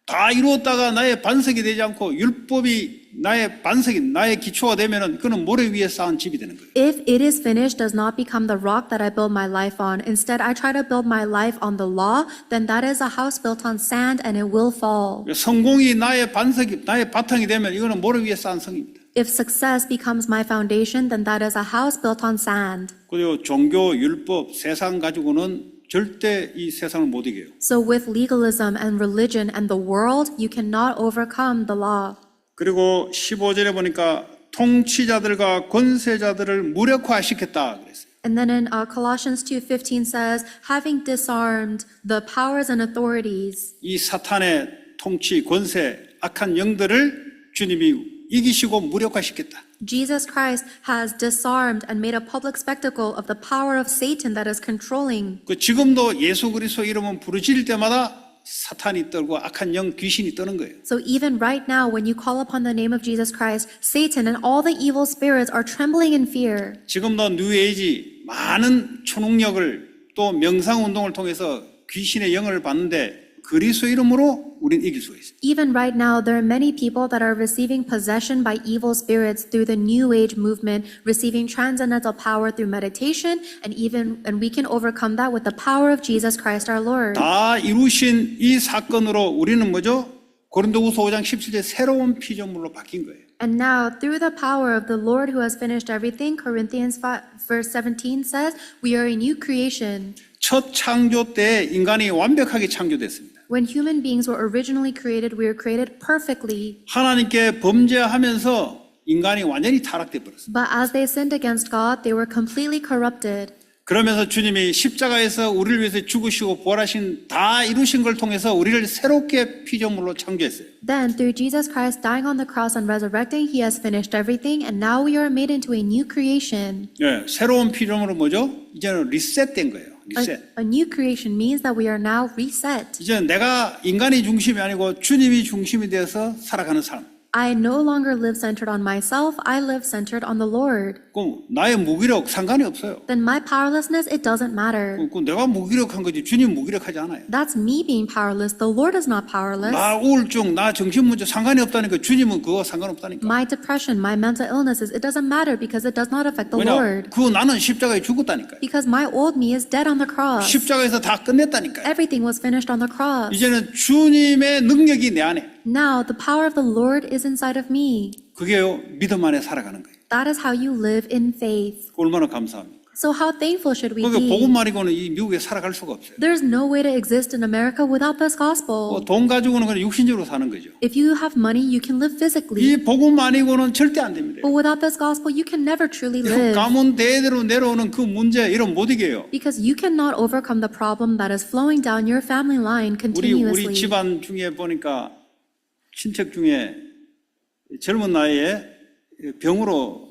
다 이루었다가 나의 반석이 되지 않고 율법이 나의 반석이 나의 기초가 되면은 그는 모래 위에 쌓은 집이 되는 거예요. If it is finished does not become the rock that I build my life on. Instead, I try to build my life on the law, then that is a house built on sand and it will fall. 성공이 나의 반석이 나의 바탕이 되면 이거는 모래 위에 쌓은 성입니다. If success becomes my foundation, then that is a house built on sand. 그리고 종교 율법 세상 가지고는 절대 이 세상을 못 이겨요. So with legalism and religion and the world, you cannot overcome the law. 그리고 15절에 보니까 통치자들과 권세자들을 무력화시켰다 그랬어요. And then in Colossians 2:15 says, having disarmed the powers and authorities. 이 사탄의 통치, 권세, 악한 영들을 주님이 이기시고 무력화시켰다. Jesus Christ has disarmed and made a public spectacle of the power of Satan that is controlling. 그 지금도 예수 그리스도 이름은 부르짖을 때마다 사탄이 떨고 악한 영 귀신이 떠는 거예요. So even right now, when you call upon the name of Jesus Christ, Satan and all the evil spirits are trembling in fear. 지금도 뉴에이지 많은 초능력을 또 명상 운동을 통해서 귀신의 영을 받는데 그리스도 이름으로 우린 이길 수가 있어요. Even right now, there are many people that are receiving possession by evil spirits through the New Age movement, receiving transcendental power through meditation, and we can overcome that with the power of Jesus Christ our Lord. 다 이루신 이 사건으로 우리는 뭐죠? 고린도후서 5장 17절 새로운 피조물로 바뀐 거예요. And now, through the power of the Lord who has finished everything, Corinthians 5, verse 17 says, we are a new creation. 첫 창조 때 인간이 완벽하게 창조됐습니다. When human beings were originally created, we were created perfectly. 하나님께 범죄하면서 인간이 완전히 타락돼 버렸어요. But as they sinned against God, they were completely corrupted. 그러면서 주님이 십자가에서 우리를 위해서 죽으시고 부활하신 다 이루신 걸 통해서 우리를 새롭게 피조물로 창조했어요. Then, through Jesus Christ dying on the cross and resurrecting, He has finished everything, and now we are made into a new creation. 네, 새로운 피조물은 뭐죠? 이제는 리셋된 거예요. 리셋. A new creation means that we are now reset. 이제 내가 인간이 중심이 아니고 주님이 중심이 되어서 살아가는 삶. I no longer live centered on myself, I live centered on the Lord. 그럼 나의 무기력 상관이 없어요. Then my powerlessness, it doesn't matter. 그 내가 무기력한 거지 주님 무기력하지 않아요. That's me being powerless. The Lord is not powerless. 나 우울증, 나 정신 문제 상관이 없다니까 주님은 그거 상관없다니까. My depression, my mental illnesses, it doesn't matter because it does not affect the 왜냐? Lord. 그 나는 십자가에 죽었다니까요. Because my old me is dead on the cross. 십자가에서 다 끝냈다니까요. Everything was finished on the cross. 이제는 주님의 능력이 내 안에. Now the power of the Lord is inside of me. 그게요 믿음 안에 살아가는 거예요. That is how you live in faith. 얼마나 감사합니까? So how thankful should we 그러니까 be? 복음 말이고는 이 미국에 살아갈 수가 없어요. There's no way to exist in America without this gospel. 돈 가지고는 그냥 육신적으로 사는 거죠. If you have money, you can live physically. 이 복음 아니고는 절대 안 됩니다. But without this gospel, you can never truly live. 가문 대대로 내려오는 그 문제 이런 못 이겨요. Because you cannot overcome the problem that is flowing down your family line 우리 continuously. 집안 중에 보니까 친척 중에 젊은 나이에 병으로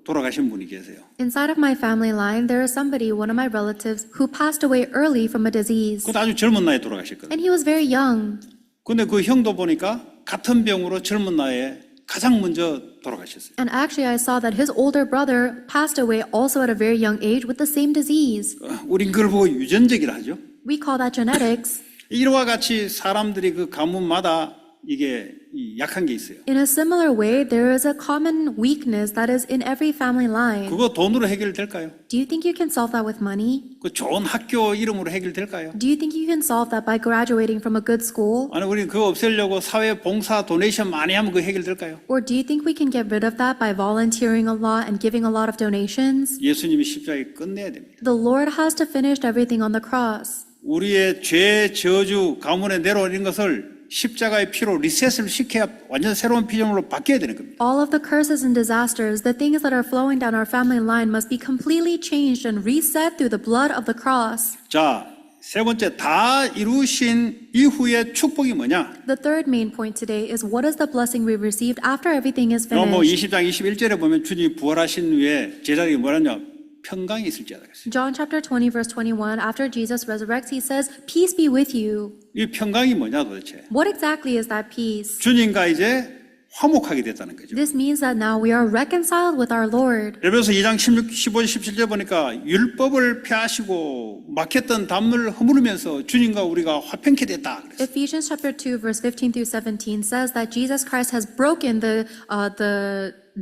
돌아가신 분이 계세요. Inside of my family line, there is somebody, one of my relatives, who passed away early from a disease. 그것도 아주 젊은 나이에 돌아가셨거든요. And he was very young. 근데 그 형도 보니까 같은 병으로 젊은 나이에 가장 먼저 돌아가셨어요. And actually, I saw that his older brother passed away also at a very young age with the same disease. 우린 그걸 보고 유전적이라 하죠. We call that genetics. 이와 같이 사람들이 그 가문마다 이게 약한 게 있어요. In a similar way, there is a common weakness that is in every family line. 그거 돈으로 해결될까요? Do you think you can solve that with money? 그 좋은 학교 이름으로 해결될까요? Do you think you can solve that by graduating from a good school? 아니 우리 그거 없애려고 사회 봉사 도네이션 많이 하면 그거 해결될까요? Or do you think we can get rid of that by volunteering a lot and giving a lot of donations? 예수님이 십자가에 끝내야 됩니다. The Lord has to finish everything on the cross. 우리의 죄, 저주, 가문에 내려오는 것을 십자가의 피로 리셋을 시켜야 완전 새로운 피조물로 바뀌어야 되는 겁니다. All of the curses and disasters, the things that are flowing down our family line must be completely changed and reset through the blood of the cross. 자, 세 번째, 다 이루신 이후의 축복이 뭐냐? The third main point today is what is the blessing we received after everything is 뭐 finished? 20장 21절에 보면 주님이 부활하신 후에 제자들이 뭐라냐? 평강이 있을지어다 그랬어요. John chapter 20 verse 21, after Jesus resurrects, he says, "Peace be with you." 이 평강이 뭐냐 도대체? What exactly is that peace? 주님과 이제 화목하게 됐다는 거죠. This means that now we are reconciled with our Lord. 에베소 2장 16, 15, 17절 보니까 율법을 폐하시고 막혔던 담을 허물으면서 주님과 우리가 화평케 됐다 그랬어요. Ephesians chapter 2 verse 15 through 17 says that Jesus Christ has broken the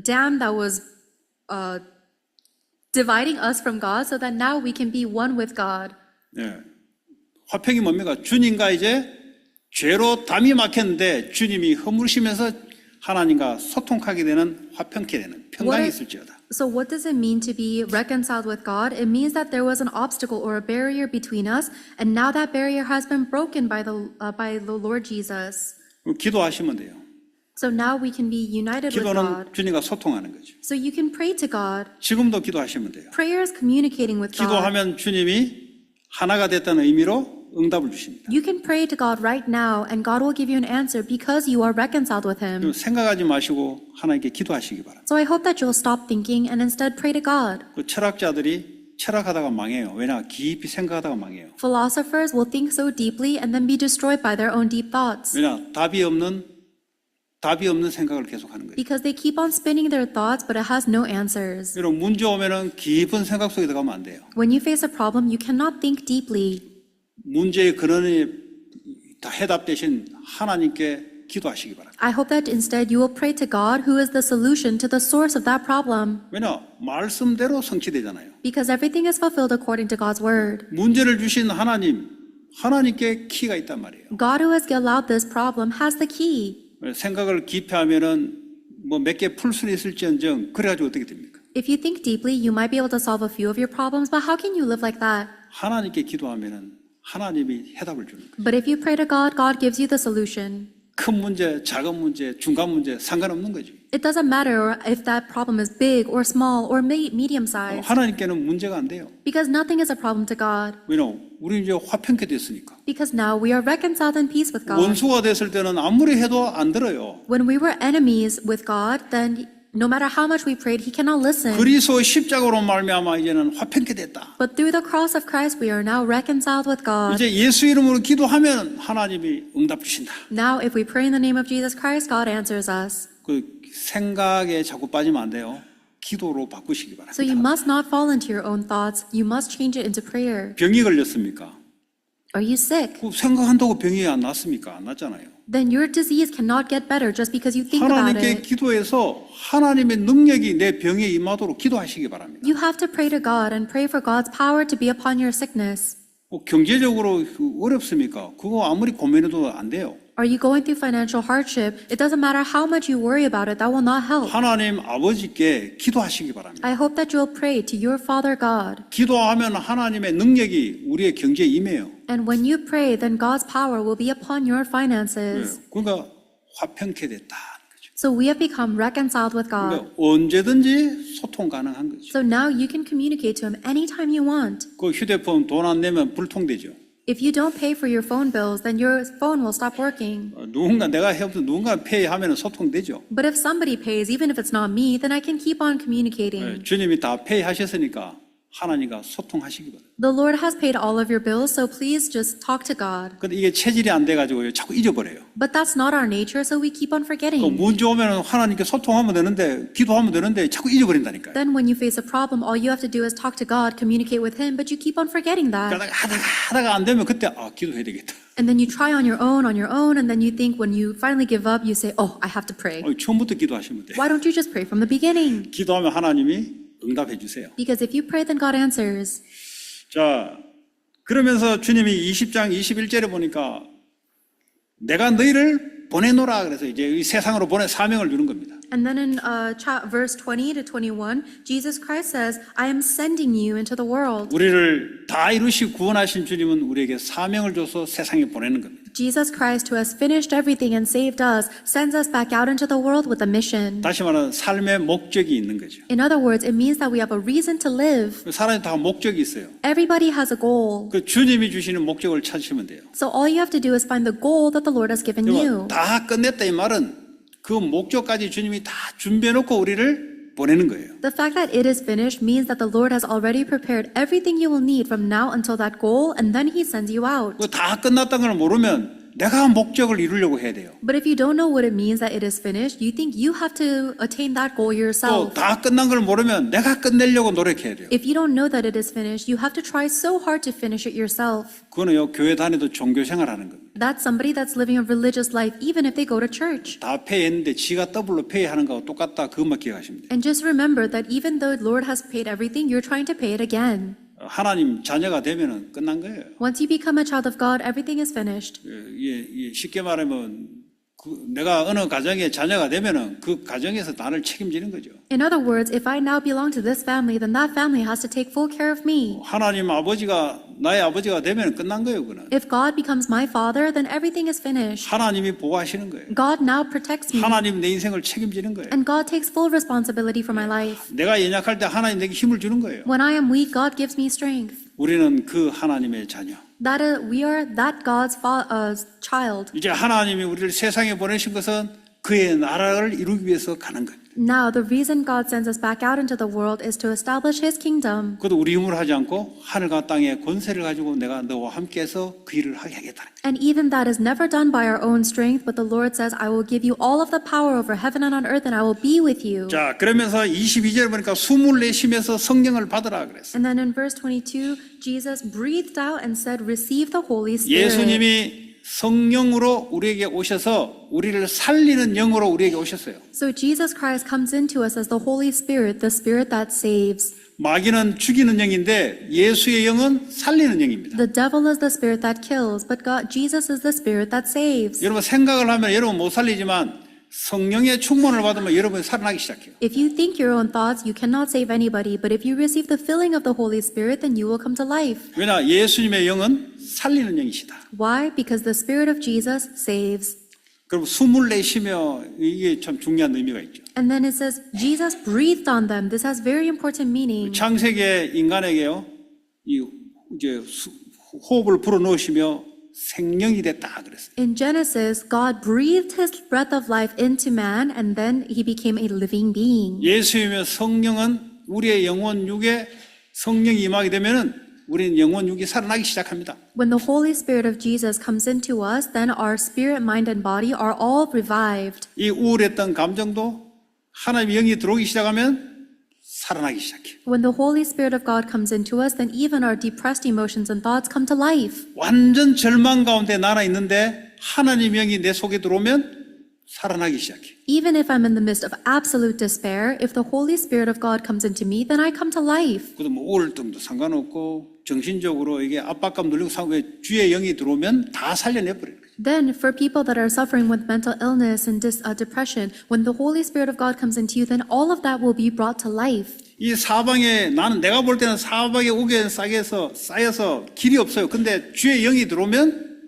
dam that was dividing us from God so that now we can be one with God. 예. 화평이 뭡니까? 주님과 이제 죄로 담이 막혔는데 주님이 허물으시면서 하나님과 소통하게 되는 화평케 되는 평강이 있을지어다. So what does it mean to be reconciled with God? It means that there was an obstacle or a barrier between us, and now that barrier has been broken by the Lord Jesus. 기도하시면 돼요. So now we can be united with 기도는 God. 주님과 소통하는 거죠. So you can pray to God. 지금도 기도하시면 돼요. Prayer is communicating with God. 기도하면 주님이 하나가 됐다는 의미로 응답을 주십니다. You can pray to God right now, and God will give you an answer because you are reconciled with Him. 생각하지 마시고 하나님께 기도하시기 바랍니다. So I hope that you'll stop thinking and instead pray to God. 그 철학자들이 철학하다가 망해요. 왜냐? 깊이 생각하다가 망해요. Philosophers will think so deeply and then be destroyed by their own deep thoughts. 왜냐? 답이 없는 생각을 계속하는 거예요. Because they keep on spinning their thoughts, but it has no answers. 여러분 문제 오면은 깊은 생각 속에 들어가면 안 돼요. When you face a problem, you cannot think deeply. 문제의 근원이 다 해답 대신 하나님께 기도하시기 바랍니다. I hope that instead you will pray to God, who is the solution to the source of that problem. 왜냐? 말씀대로 성취되잖아요. Because everything is fulfilled according to God's word. 문제를 주신 하나님께 키가 있단 말이에요. God who has allowed this problem has the key. 생각을 깊이 하면은 뭐 몇 개 풀 수는 있을지언정 그래가지고 어떻게 됩니까? If you think deeply, you might be able to solve a few of your problems, but how can you live like that? 하나님께 기도하면은 하나님이 해답을 주는 거예요. But if you pray to God, God gives you the solution. 큰 문제, 작은 문제, 중간 문제 상관없는 거죠. It doesn't matter if that problem is big or small or medium size, 하나님께는 문제가 안 돼요. because nothing is a problem to God. 왜냐? 우리 이제 화평케 됐으니까. Because now we are reconciled in peace with God. 원수가 됐을 때는 아무리 해도 안 들어요. When we were enemies with God, then no matter how much we prayed, He cannot listen. 그리스도 십자가로 말미암아 이제는 화평케 됐다. But through the cross of Christ, we are now reconciled with God. 이제 예수 이름으로 기도하면 하나님이 응답 주신다. Now, if we pray in the name of Jesus Christ, God answers us. 그 생각에 자꾸 빠지면 안 돼요. 기도로 바꾸시기 So you 바랍니다. must not fall into your own thoughts. You must change it into prayer. 병이 걸렸습니까? Are you sick? 그 생각한다고 병이 안 낫습니까? 안 낫잖아요. Then your disease cannot get better just because you think about 하나님께 it. 기도해서 하나님의 능력이 내 병에 임하도록 기도하시기 바랍니다. You have to pray to God and pray for God's power to be upon your sickness. 뭐 경제적으로 어렵습니까? 그거 아무리 고민해도 안 돼요. Are you going through financial hardship? It doesn't matter how much you worry about it, that will not help. 하나님 아버지께 기도하시기 바랍니다. I hope that you'll pray to your Father God. 기도하면 하나님의 능력이 우리의 경제에 임해요. And when you pray, then God's power will be upon your finances. 그러니까 화평케 됐다. So we have become reconciled with God. 그러니까 언제든지 소통 가능한 거죠. So now you can communicate to Him anytime you want. 그 휴대폰 돈 안 내면 불통되죠. If you don't pay for your phone bills, then your phone will stop working. 누군가 내가 해서 누군가 페이하면 소통되죠. But if somebody pays, even if it's not me, then I can keep on communicating. 주님이 다 페이하셨으니까 하나님과 소통하시기 바랍니다. The Lord has paid all of your bills, so please just talk to God. 근데 이게 체질이 안 돼가지고 자꾸 잊어버려요. But that's not our nature, so we keep on 그 forgetting. 문제 오면 하나님께 소통하면 되는데 기도하면 되는데 자꾸 잊어버린다니까요. Then when you face a problem, all you have to do is talk to God, communicate with Him, but you keep on forgetting that. 하다가 안 되면 그때 기도해야 되겠다. And then you try on your own, and then you think when you finally give up, you say, oh, I have to pray. 처음부터 기도하시면 돼요. Why don't you just pray from the beginning? 기도하면 하나님이 응답해 주세요. Because if you pray, then God answers. 자, 그러면서 주님이 20장 21절에 보니까 내가 너희를 보내노라 그래서 이제 이 세상으로 보내 사명을 주는 겁니다. And then in verse 20 to 21, Jesus Christ says, I am sending you into the world. 우리를 다 이루시고 구원하신 주님은 우리에게 사명을 줘서 세상에 보내는 겁니다. Jesus Christ, who has finished everything and saved us, sends us back out into the world with a mission. 다시 말하면 삶의 목적이 있는 거죠. In other words, it means that we have a reason to live. 사람이 다 목적이 있어요. Everybody has a goal. 그 주님이 주시는 목적을 찾으시면 돼요. So all you have to do is find the goal that the Lord has given you. 다 끝냈다 이 말은 그 목적까지 주님이 다 준비해놓고 우리를 보내는 거예요. The fact that it is finished means that the Lord has already prepared everything you will need from now until that goal, and then He sends you out. 다 끝났다는 걸 모르면 내가 목적을 이루려고 해야 돼요. But if you don't know what it means that it is finished, you think you have to attain that goal 또 yourself. 다 끝난 걸 모르면 내가 끝내려고 노력해야 돼요. If you don't know that it is finished, you have to try so hard to finish it yourself. 그거는요 교회 다니도 종교 생활하는 겁니다. That's somebody that's living a religious life, even if they go to church. 다 페이했는데 지가 더블로 페이하는 거하고 똑같다 그것만 기억하시면 돼요. And just remember that even though the Lord has paid everything, you're trying to pay it again. 하나님 자녀가 되면은 끝난 거예요. Once you become a child of God, everything is finished. 쉽게 말하면 내가 어느 가정의 자녀가 되면은 그 가정에서 나를 책임지는 거죠. In other words, if I now belong to this family, then that family has to take full care of me. 하나님 아버지가 나의 아버지가 되면 끝난 거예요, 그는. If God becomes my father, then everything is finished. 하나님이 보호하시는 거예요. God now protects me. 하나님 내 인생을 책임지는 거예요. And God takes full responsibility for my life. 내가 연약할 때 하나님 내게 힘을 주는 거예요. When I am weak, God gives me strength. 우리는 그 하나님의 자녀. That we are that God's child. 이제 하나님이 우리를 세상에 보내신 것은 그의 나라를 이루기 위해서 가는 거예요. Now, the reason God sends us back out into the world is to establish His kingdom. 그것도 우리 힘으로 하지 않고 하늘과 땅의 권세를 가지고 내가 너와 함께해서 그 일을 하게 하겠다는 거예요. And even that is never done by our own strength, but the Lord says, I will give you all of the power over heaven and on earth, and I will be with you. 자, 그러면서 22절 보니까 숨을 내쉬면서 성령을 받으라 그랬어요. And then in verse 22, Jesus breathed out and said, receive the Holy Spirit. 예수님이 성령으로 우리에게 오셔서 우리를 살리는 영으로 우리에게 오셨어요. So Jesus Christ comes into us as the Holy Spirit, the Spirit that saves. 마귀는 죽이는 영인데 예수의 영은 살리는 영입니다. The devil is the spirit that kills, but Jesus is the Spirit that saves. 여러분 생각을 하면 여러분 못 살리지만 성령의 충만을 받으면 여러분이 살아나기 시작해요. If you think your own thoughts, you cannot save anybody, but if you receive the filling of the Holy Spirit, then you will come to life. 왜냐 예수님의 영은 살리는 영이시다. Why? Because the Spirit of Jesus saves. 그럼 숨을 내쉬며 이게 참 중요한 의미가 있죠. And then it says, Jesus breathed on them. This has very important meaning. 창세기에 인간에게요, 이제 호흡을 불어넣으시며 생명이 됐다 그랬어요. In Genesis, God breathed His breath of life into man, and then he became a living being. 예수님의 성령은 우리의 영혼 육에 성령이 임하게 되면은 우리는 영혼 육이 살아나기 시작합니다. When the Holy Spirit of Jesus comes into us, then our spirit, mind, and body are all revived. 이 우울했던 감정도 하나님의 영이 들어오기 시작하면 살아나기 시작해요. When the Holy Spirit of God comes into us, then even our depressed emotions and thoughts come to life. 완전 절망 가운데 나나 있는데 하나님의 영이 내 속에 들어오면 살아나기 시작해요. Even if I'm in the midst of absolute despair, if the Holy Spirit of God comes into me, then I come to life. 그래도 뭐 우울증도 상관없고 정신적으로 이게 압박감 눌리고 상황에 주의 영이 들어오면 다 살려내버려요. Then, for people that are suffering with mental illness and depression, when the Holy Spirit of God comes into you, then all of that will be brought to life. 이 사방에 나는 내가 볼 때는 사방에 우겨 쌓여서 길이 없어요. 근데 주의 영이 들어오면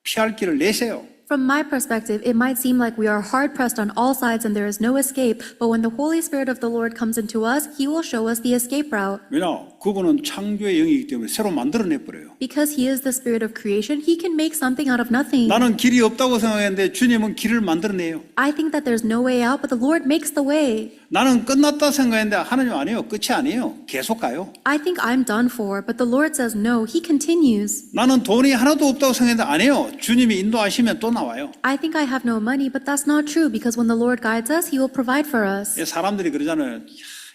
피할 길을 내세요. From my perspective, it might seem like we are hard pressed on all sides and there is no escape, but when the Holy Spirit of the Lord comes into us, He will show us the escape route. 왜냐? 그분은 창조의 영이기 때문에 새로 만들어내 버려요. Because he is the spirit of creation, he can make something out of nothing. 나는 길이 없다고 생각했는데 주님은 길을 만들어내요. I think that there's no way out, but the Lord makes the way. 나는 끝났다 생각했는데 하나님 아니에요. 끝이 아니에요. 계속 가요. I think I'm done for, but the Lord says no, he continues. 나는 돈이 하나도 없다고 생각했는데 아니에요. 주님이 인도하시면 또 나와요. I think I have no money, but that's not true because when the Lord guides us, he will provide for us. 사람들이 그러잖아요. 야,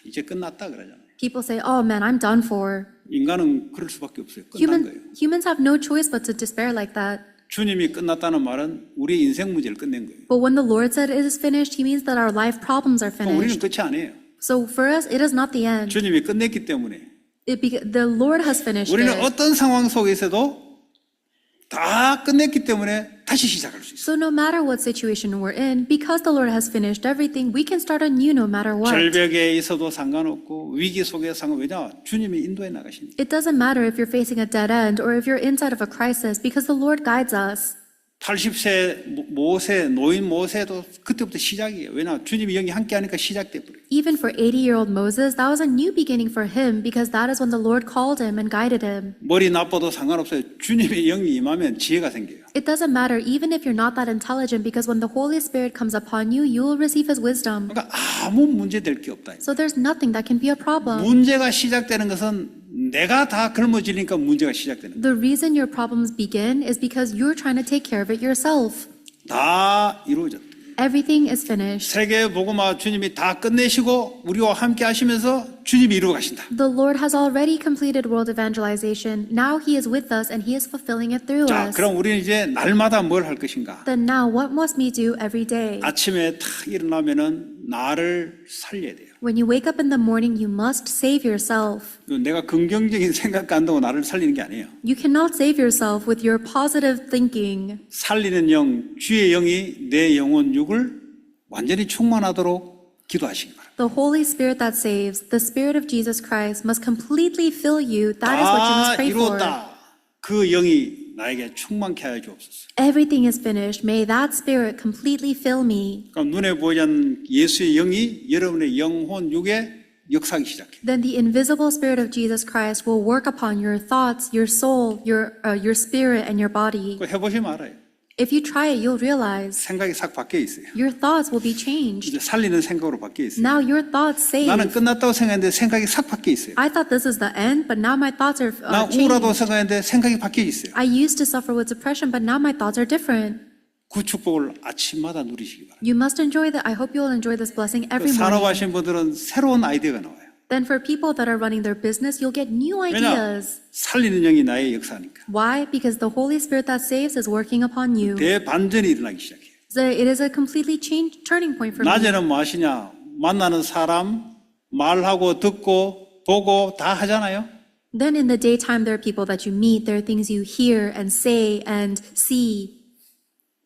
이제 끝났다 그러잖아요. People say, oh man, I'm done for. 인간은 그럴 수밖에 없어요. 끝난 거예요. Humans have no choice but to despair like that. 주님이 끝났다는 말은 우리 인생 문제를 끝낸 거예요. But when the Lord said it is finished, he means that our life problems are 우리는 finished. 끝이 아니에요. So for us, it is not the end. 주님이 끝냈기 때문에 The Lord has finished 우리는 it. 어떤 상황 속에서도 다 끝냈기 때문에 다시 시작할 수 있어요. So no matter what situation we're in, because the Lord has finished everything, we can start anew no matter what. 절벽에 있어도 상관없고 위기 속에 상관없냐 주님이 인도해 나가십니다. It doesn't matter if you're facing a dead end or if you're inside of a crisis because the Lord guides us. 80세 모세 노인 모세도 그때부터 시작이에요. 왜냐 주님이 영이 함께하니까 시작돼 버려요. Even for 80-year-old Moses, that was a new beginning for him because that is when the Lord called him and guided him. 머리 나빠도 상관없어요. 주님의 영이 임하면 지혜가 생겨요. It doesn't matter even if you're not that intelligent because when the Holy Spirit comes upon you, you will receive his wisdom. 그러니까 아무 문제 될 게 없다. So there's nothing that can be a problem. 문제가 시작되는 것은 내가 다 굶어지니까 문제가 시작되는 거예요. The reason your problems begin is because you're trying to take care of it yourself. 다 이루어졌다. Everything is finished. 세계 복음화 주님이 다 끝내시고 우리와 함께 하시면서 주님이 이루어 가신다. The Lord has already completed world evangelization. Now he is with us and he is fulfilling it through 자, us. 그럼 우리는 이제 날마다 뭘 할 것인가? Then now what must we do every day? 아침에 탁 일어나면은 나를 살려야 돼요. When you wake up in the morning, you must save yourself. 내가 긍정적인 생각 한다고 나를 살리는 게 아니에요. You cannot save yourself with your positive thinking. 살리는 영, 주의 영이 내 영혼 육을 완전히 충만하도록 기도하시기 바랍니다. The Holy Spirit that saves, the Spirit of Jesus Christ, must completely fill you. That is what you must 다 pray for. 이루었다. 그 영이 나에게 충만케 하여 주옵소서. Everything is finished. May that Spirit completely fill me. 그럼 눈에 보이지 않는 예수의 영이 여러분의 영혼 육에 역사하기 시작해요. Then the invisible Spirit of Jesus Christ will work upon your thoughts, your soul, your spirit, and your body. 그거 해보시면 알아요. If you try it, you'll realize 생각이 싹 바뀌어 있어요. your thoughts will be changed. 이제 살리는 생각으로 바뀌어 있어요. Now your thoughts save. 나는 끝났다고 생각했는데 생각이 싹 바뀌어 있어요. I thought this is the end, but now my thoughts are 나 우울하다고 changed. 생각했는데 생각이 바뀌어 있어요. I used to suffer with depression, but now my thoughts are different. 그 축복을 아침마다 누리시기 바랍니다. You must enjoy that. I hope you will enjoy this blessing every morning. 산업하신 분들은 새로운 아이디어가 나와요. Then for people that are running their business, you'll get new 왜냐? ideas. 살리는 영이 나의 역사니까. Why? Because the Holy Spirit that saves is working upon you. 대반전이 일어나기 시작해요. So it is a completely turning point for me. 낮에는 뭐 하시냐? 만나는 사람, 말하고 듣고 보고 다 하잖아요. Then in the daytime, there are people that you meet, there are things you hear and say and see.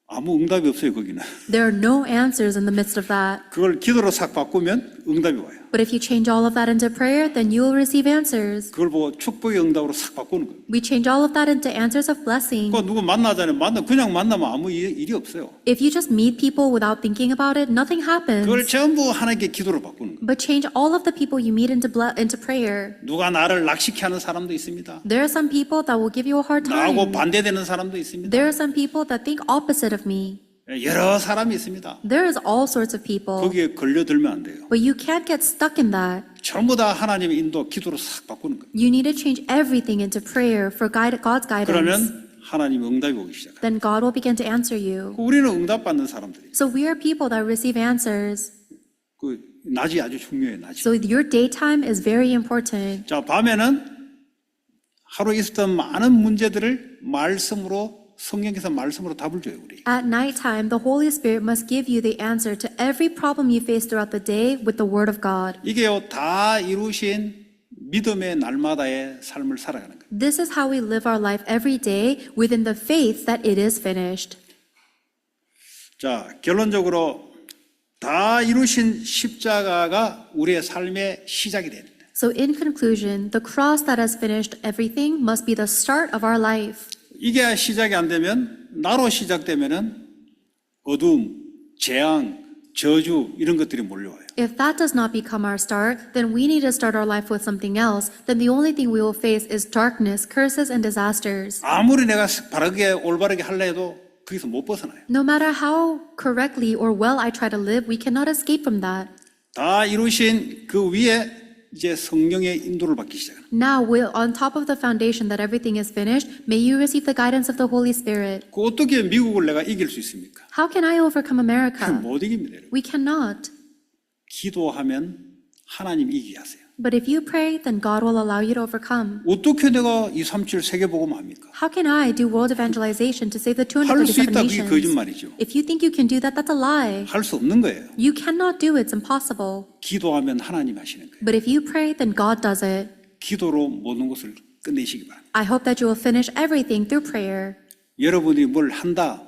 아무 응답이 없어요, 거기는. There are no answers in the midst of that. 그걸 기도로 싹 바꾸면 응답이 와요. But if you change all of that into prayer, then you will receive answers. 그걸 보고 축복의 응답으로 싹 바꾸는 거예요. We change all of that into answers of blessing. 그 누구 만나잖아요. 그냥 만나면 아무 일이 없어요. If you just meet people without thinking about it, nothing happens. 그걸 전부 하나님께 기도로 바꾸는 거예요. But change all of the people you meet into prayer. 누가 나를 낙식케 하는 사람도 있습니다. There are some people that will give you a hard 나하고 time. 반대되는 사람도 있습니다. There are some people that think opposite of me. 여러 사람이 있습니다. There is all sorts of people. 거기에 걸려들면 안 돼요. But you can't get stuck in that. 전부 다 하나님의 인도, 기도로 싹 바꾸는 거예요. You need to change everything into prayer for God's guidance. 그러면 하나님의 응답이 오기 시작해요. Then God will begin to answer you. 우리는 응답받는 사람들이에요. So we are people that receive answers. 그 낮이 아주 중요해요. 낮이. So your daytime is very important. 자, 밤에는 하루 있었던 많은 문제들을 말씀으로 성경에서 말씀으로 답을 줘요, 우리. At nighttime, the Holy Spirit must give you the answer to every problem you face throughout the day with the Word of God. 이게요, 다 이루신 믿음의 날마다의 삶을 살아가는 거예요. This is how we live our life every day within the faith that it is finished. 자, 결론적으로 다 이루신 십자가가 우리의 삶의 시작이 됩니다. So in conclusion, the cross that has finished everything must be the start of our life. 이게 시작이 안 되면, 나로 시작되면은 어둠, 재앙, 저주 이런 것들이 몰려와요. If that does not become our start, then we need to start our life with something else. Then the only thing we will face is darkness, curses, and disasters. 아무리 내가 바르게 올바르게 하려 해도 거기서 못 벗어나요. No matter how correctly or well I try to live, we cannot escape from that. 다 이루신 그 위에 이제 성령의 인도를 받기 시작합니다. Now, on top of the foundation that everything is finished, may you receive the guidance of the Holy Spirit. 그 어떻게 미국을 내가 이길 수 있습니까? How can I overcome America? 못 이깁니다. 여러분. We cannot. 기도하면 하나님 이기게 하세요. But if you pray, then God will allow you to overcome. 어떻게 내가 237 세계복음 합니까? How can I do world evangelization to save the 할 수 237 있다 그게 nations? 거짓말이죠. If you think you can do that, that's a lie. 할 수 없는 거예요. You cannot do it. It's impossible. 기도하면 하나님 하시는 거예요. But if you pray, then God does it. 기도로 모든 것을 끝내시기 바랍니다. I hope that you will finish everything through prayer. 여러분이 뭘 한다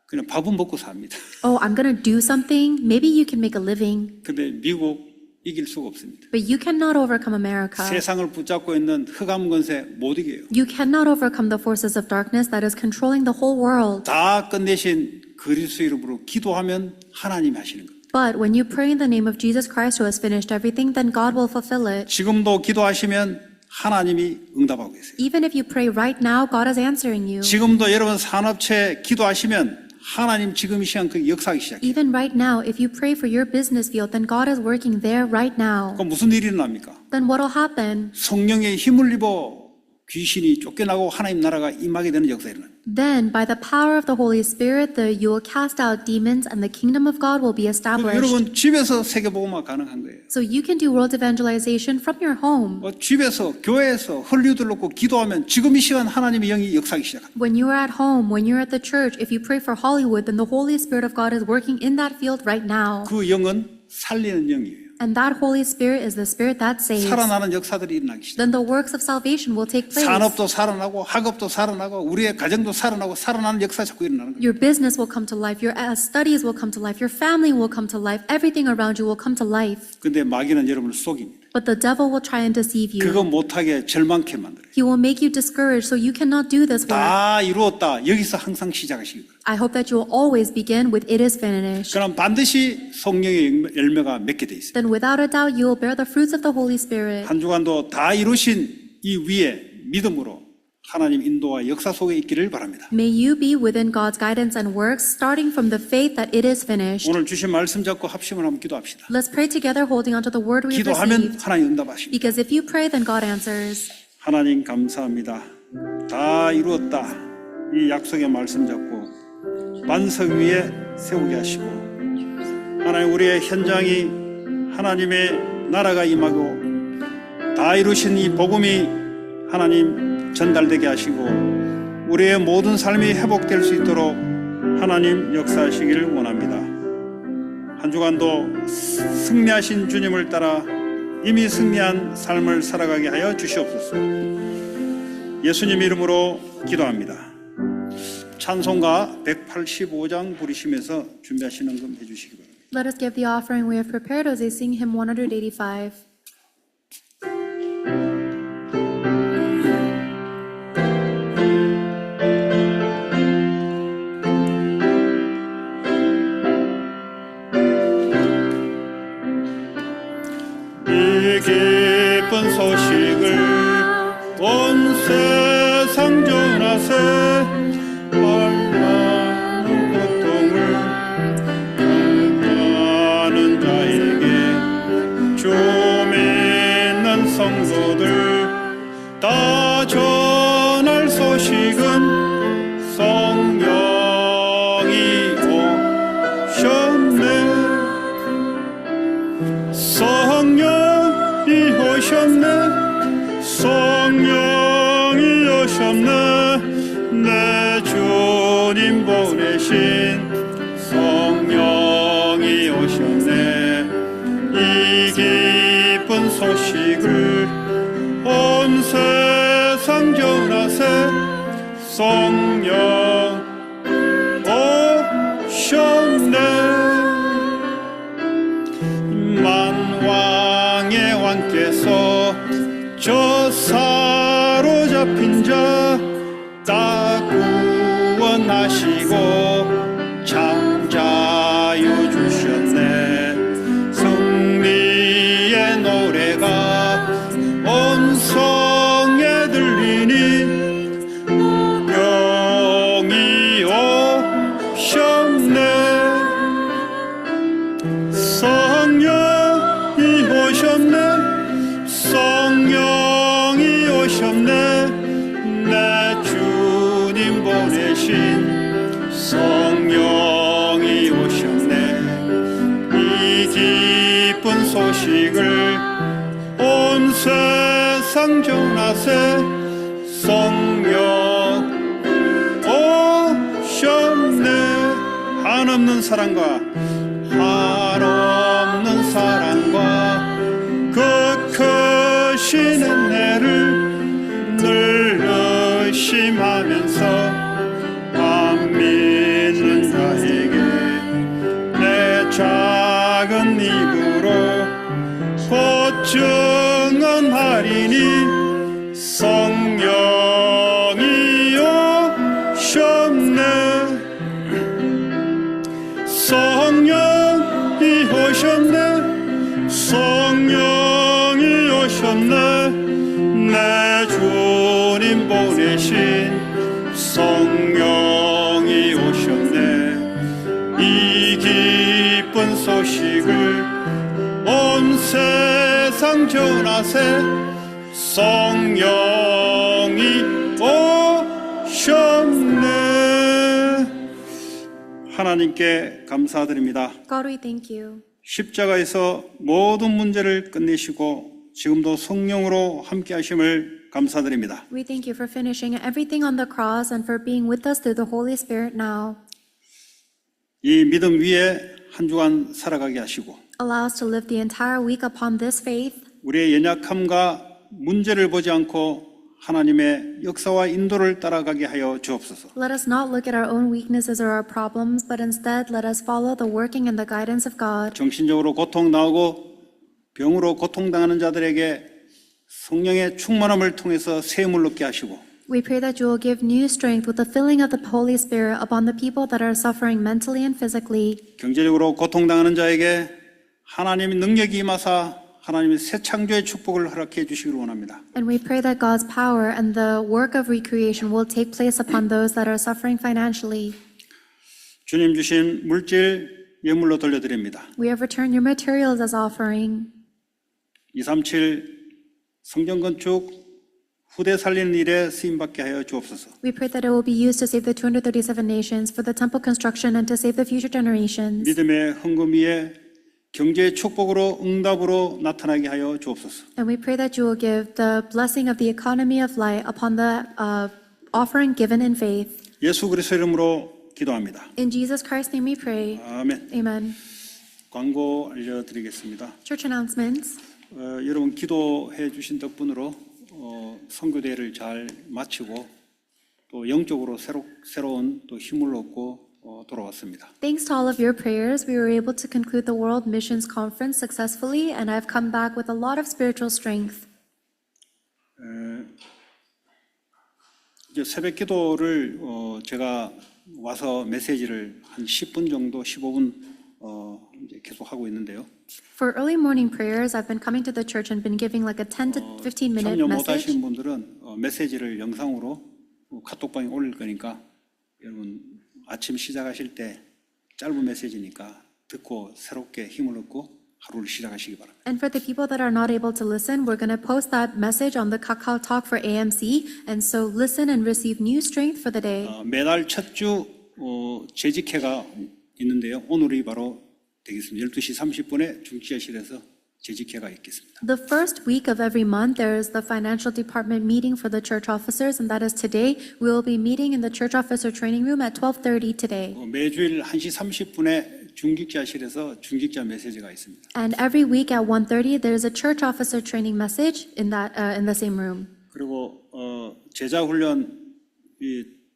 그냥 밥은 먹고 삽니다. Oh, I'm going to do something. Maybe you can make a living. 근데 미국 이길 수가 없습니다. But you cannot overcome America. 세상을 붙잡고 있는 흑암 권세 못 이겨요. You cannot overcome the forces of darkness that is controlling the whole world. 다 끝내신 그리스도 이름으로 기도하면 하나님이 하시는 거예요. But when you pray in the name of Jesus Christ who has finished everything, then God will fulfill it. 지금도 기도하시면 하나님이 응답하고 계세요. Even if you pray right now, God is answering you. 지금도 여러분 산업체 기도하시면 하나님 지금 이 시간 그 역사하기 시작해요. Even right now, if you pray for your business field, then God is working there right now. 그럼 무슨 일이 일어납니까? Then what will happen? 성령의 힘을 입어 귀신이 쫓겨나고 하나님 나라가 임하게 되는 역사가 일어납니다. Then, by the power of the Holy Spirit, you will cast out demons and the kingdom of God will be established. 여러분 집에서 세계복음화 가능한 거예요. So you can do world evangelization from your home. 집에서 교회에서 헐리우드를 놓고 기도하면 지금 이 시간 하나님의 영이 역사하기 시작합니다. When you are at home, when you're at the church, if you pray for Hollywood, then the Holy Spirit of God is working in that field right now. 그 영은 살리는 영이에요. And that Holy Spirit is the Spirit that saves. 살아나는 역사들이 일어나기 시작. Then the works of salvation will take place. 산업도 살아나고 학업도 살아나고 우리의 가정도 살아나고 살아나는 역사 자꾸 일어나는 거예요. Your business will come to life. Your studies will come to life. Your family will come to life. Everything around you will come to life. 근데 마귀는 여러분을 속입니다. But the devil will try and deceive you. 그거 못하게 절망케 만들어요. He will make you discouraged so you cannot do this work. 다 이루었다. 여기서 항상 시작하시기 바랍니다. I hope that you will always begin with it is finished. 그럼 반드시 성령의 열매가 맺게 돼 있어요. Then without a doubt you will bear the fruits of the Holy Spirit. 한 주간도 다 이루신 이 위에 믿음으로 하나님 인도와 역사 속에 있기를 바랍니다. May you be within God's guidance and works, starting from the faith that it is finished. 오늘 주신 말씀 잡고 합심을 한번 기도합시다. Let's pray together holding on to the word we have 기도하면 received. 하나님 응답하십니다. Because if you pray, then God answers. 하나님 감사합니다. 다 이루었다. 이 약속의 말씀 잡고 반석 위에 세우게 하시고 하나님 우리의 현장이 하나님의 나라가 임하고 다 이루신 이 복음이 하나님 전달되게 하시고 우리의 모든 삶이 회복될 수 있도록 하나님 역사하시기를 원합니다. 한 주간도 승리하신 주님을 따라 이미 승리한 삶을 살아가게 하여 주시옵소서. 예수님 이름으로 기도합니다. 찬송가 185장 부르시면서 준비하시는 금 해주시기 바랍니다. Let us give the offering we have prepared as they sing hymn 185. 이 기쁜 소식을 온 세상 전하세 얼마나 고통을 당하는 자에게 주 믿는 성도들 다 전할 소식은 성령이 오셨네 성령이 오셨네 성령이 오셨네 내 주님 보내신 성령이 오셨네 이 기쁜 소식을 온 세상 전하세 성령 오셨네 만왕의 왕께서 저 사로잡힌 자 다 구원하시고 참 자유 주셨네 소식을 온 세상 전하세 성령 오셨네. 한없는 사랑과 한없는 사랑과 그 크신 은혜를 늘 의심하면서 안 믿는 자에게 내 작은 입으로 곧 증언하리니 성령이 오셨네. 성령이 오셨네. 성령이 오셨네. 내 주님 보내신 성령이 오셨네. 이 기쁜 소식을 온 세상 전하세 성령이 오셨네. 하나님께 감사드립니다. God, we thank you. 십자가에서 모든 문제를 끝내시고 지금도 성령으로 함께 하심을 감사드립니다. We thank you for finishing everything on the cross and for being with us through the Holy Spirit now. 이 믿음 위에 한 주간 살아가게 하시고 Allow us to live the entire week upon this faith. 우리의 연약함과 문제를 보지 않고 하나님의 역사와 인도를 따라가게 하여 주옵소서. Let us not look at our own weaknesses or our problems, but instead let us follow the working and the guidance of God. 정신적으로 고통 나오고 병으로 고통당하는 자들에게 성령의 충만함을 통해서 샘을 얻게 하시고 We pray that you will give new strength with the filling of the Holy Spirit upon the people that are suffering mentally and physically. 경제적으로 고통당하는 자에게 하나님의 능력이 임하사 하나님의 새 창조의 축복을 허락해 주시기를 원합니다. And we pray that God's power and the work of recreation will take place upon those that are suffering financially. 주님 주신 물질 예물로 돌려드립니다. We have returned your materials as offering. 237 성전 건축 후대 살리는 일에 쓰임받게 하여 주옵소서. We pray that it will be used to save the 237 nations, for the temple construction, and to save the future generations. 믿음의 헌금 위에 경제의 축복으로 응답으로 나타나게 하여 주옵소서. And we pray that you will give the blessing of the economy of light upon the offering given in faith. 예수 그리스도 이름으로 기도합니다. In Jesus Christ's name we pray. 아멘. Amen. 광고 알려드리겠습니다. Church announcements. 여러분 기도해 주신 덕분으로 선교대회를 잘 마치고 또 영적으로 새로운 또 힘을 얻고 돌아왔습니다. Thanks to all of your prayers, we were able to conclude the World Missions Conference successfully, and I've come back with a lot of spiritual strength. 이제 새벽 기도를 제가 와서 메시지를 한 10분 정도, 15분 이제 계속 하고 있는데요. For early morning prayers, I've been coming to the church and been giving like a 10 to 15 minute 참여 message. 못하신 분들은 메시지를 영상으로 카톡방에 올릴 거니까 여러분 아침 시작하실 때 짧은 메시지니까 듣고 새롭게 힘을 얻고 하루를 시작하시기 바랍니다. And for the people that are not able to listen, we're going to post that message on the Kakao Talk for AMC, and so listen and receive new strength for the day. 매달 첫 주 재직회가 있는데요. 오늘이 바로 되겠습니다. 12시 30분에 중지하실에서 재직회가 있겠습니다. The first week of every month, there is the financial department meeting for the church officers, and that is today. We will be meeting in the church officer training room at 12:30 today. 매주일 1시 30분에 중직자실에서 중직자 메시지가 있습니다. And every week at 1:30, there is a church officer training message in the same room. 그리고 제자 훈련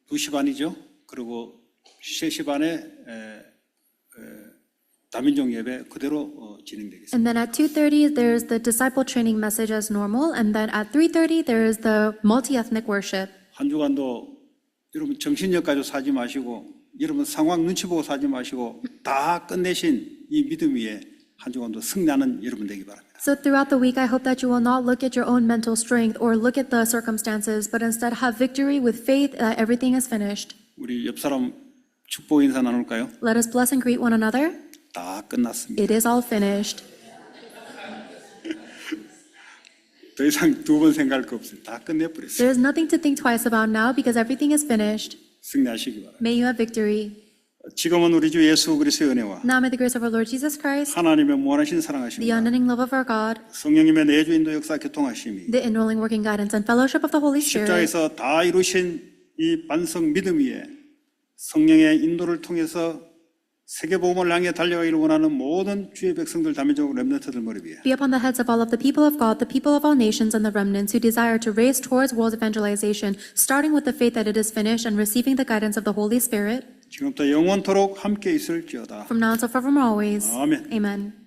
2시 반이죠. 그리고 3시 반에 다민족 예배 그대로 진행되겠습니다. And then at 2:30, there is the disciple training message as normal, and then at 3:30, there is the multi-ethnic worship. 한 주간도 여러분 정신력 가지고 사지 마시고 여러분 상황 눈치 보고 사지 마시고 다 끝내신 이 믿음 위에 한 주간도 승리하는 여러분 되기 바랍니다. So throughout the week, I hope that you will not look at your own mental strength or look at the circumstances, but instead have victory with faith that everything is finished. 우리 옆 사람 축복 인사 나눌까요? Let us bless and greet one another. 다 끝났습니다. It is all finished. 더 이상 두 번 생각할 거 없어요. 다 끝내버렸어요. There is nothing to think twice about now because everything is finished. 승리하시기 바랍니다. May you have victory. 지금은 우리 주 예수 그리스도의 은혜와 Now may the grace of our Lord Jesus Christ, 하나님의 무한하신 the 사랑하심과 unending love of our God, 성령님의 내주 인도 역사 교통하심이 the indwelling working guidance and fellowship of the Holy Spirit 십자가에서 다 이루신 이 반석 믿음 위에 성령의 인도를 통해서 세계복음을 향해 달려가기를 원하는 모든 주의 백성들 다민족 렘넌트들 머리 위에 be upon the heads of all of the people of God, the people of all nations, and the remnants who desire to race towards world evangelization, starting with the faith that it is finished and receiving the guidance of the Holy Spirit, 지금부터 영원토록 함께 있을지어다. from now until forevermore always. 아멘. Amen.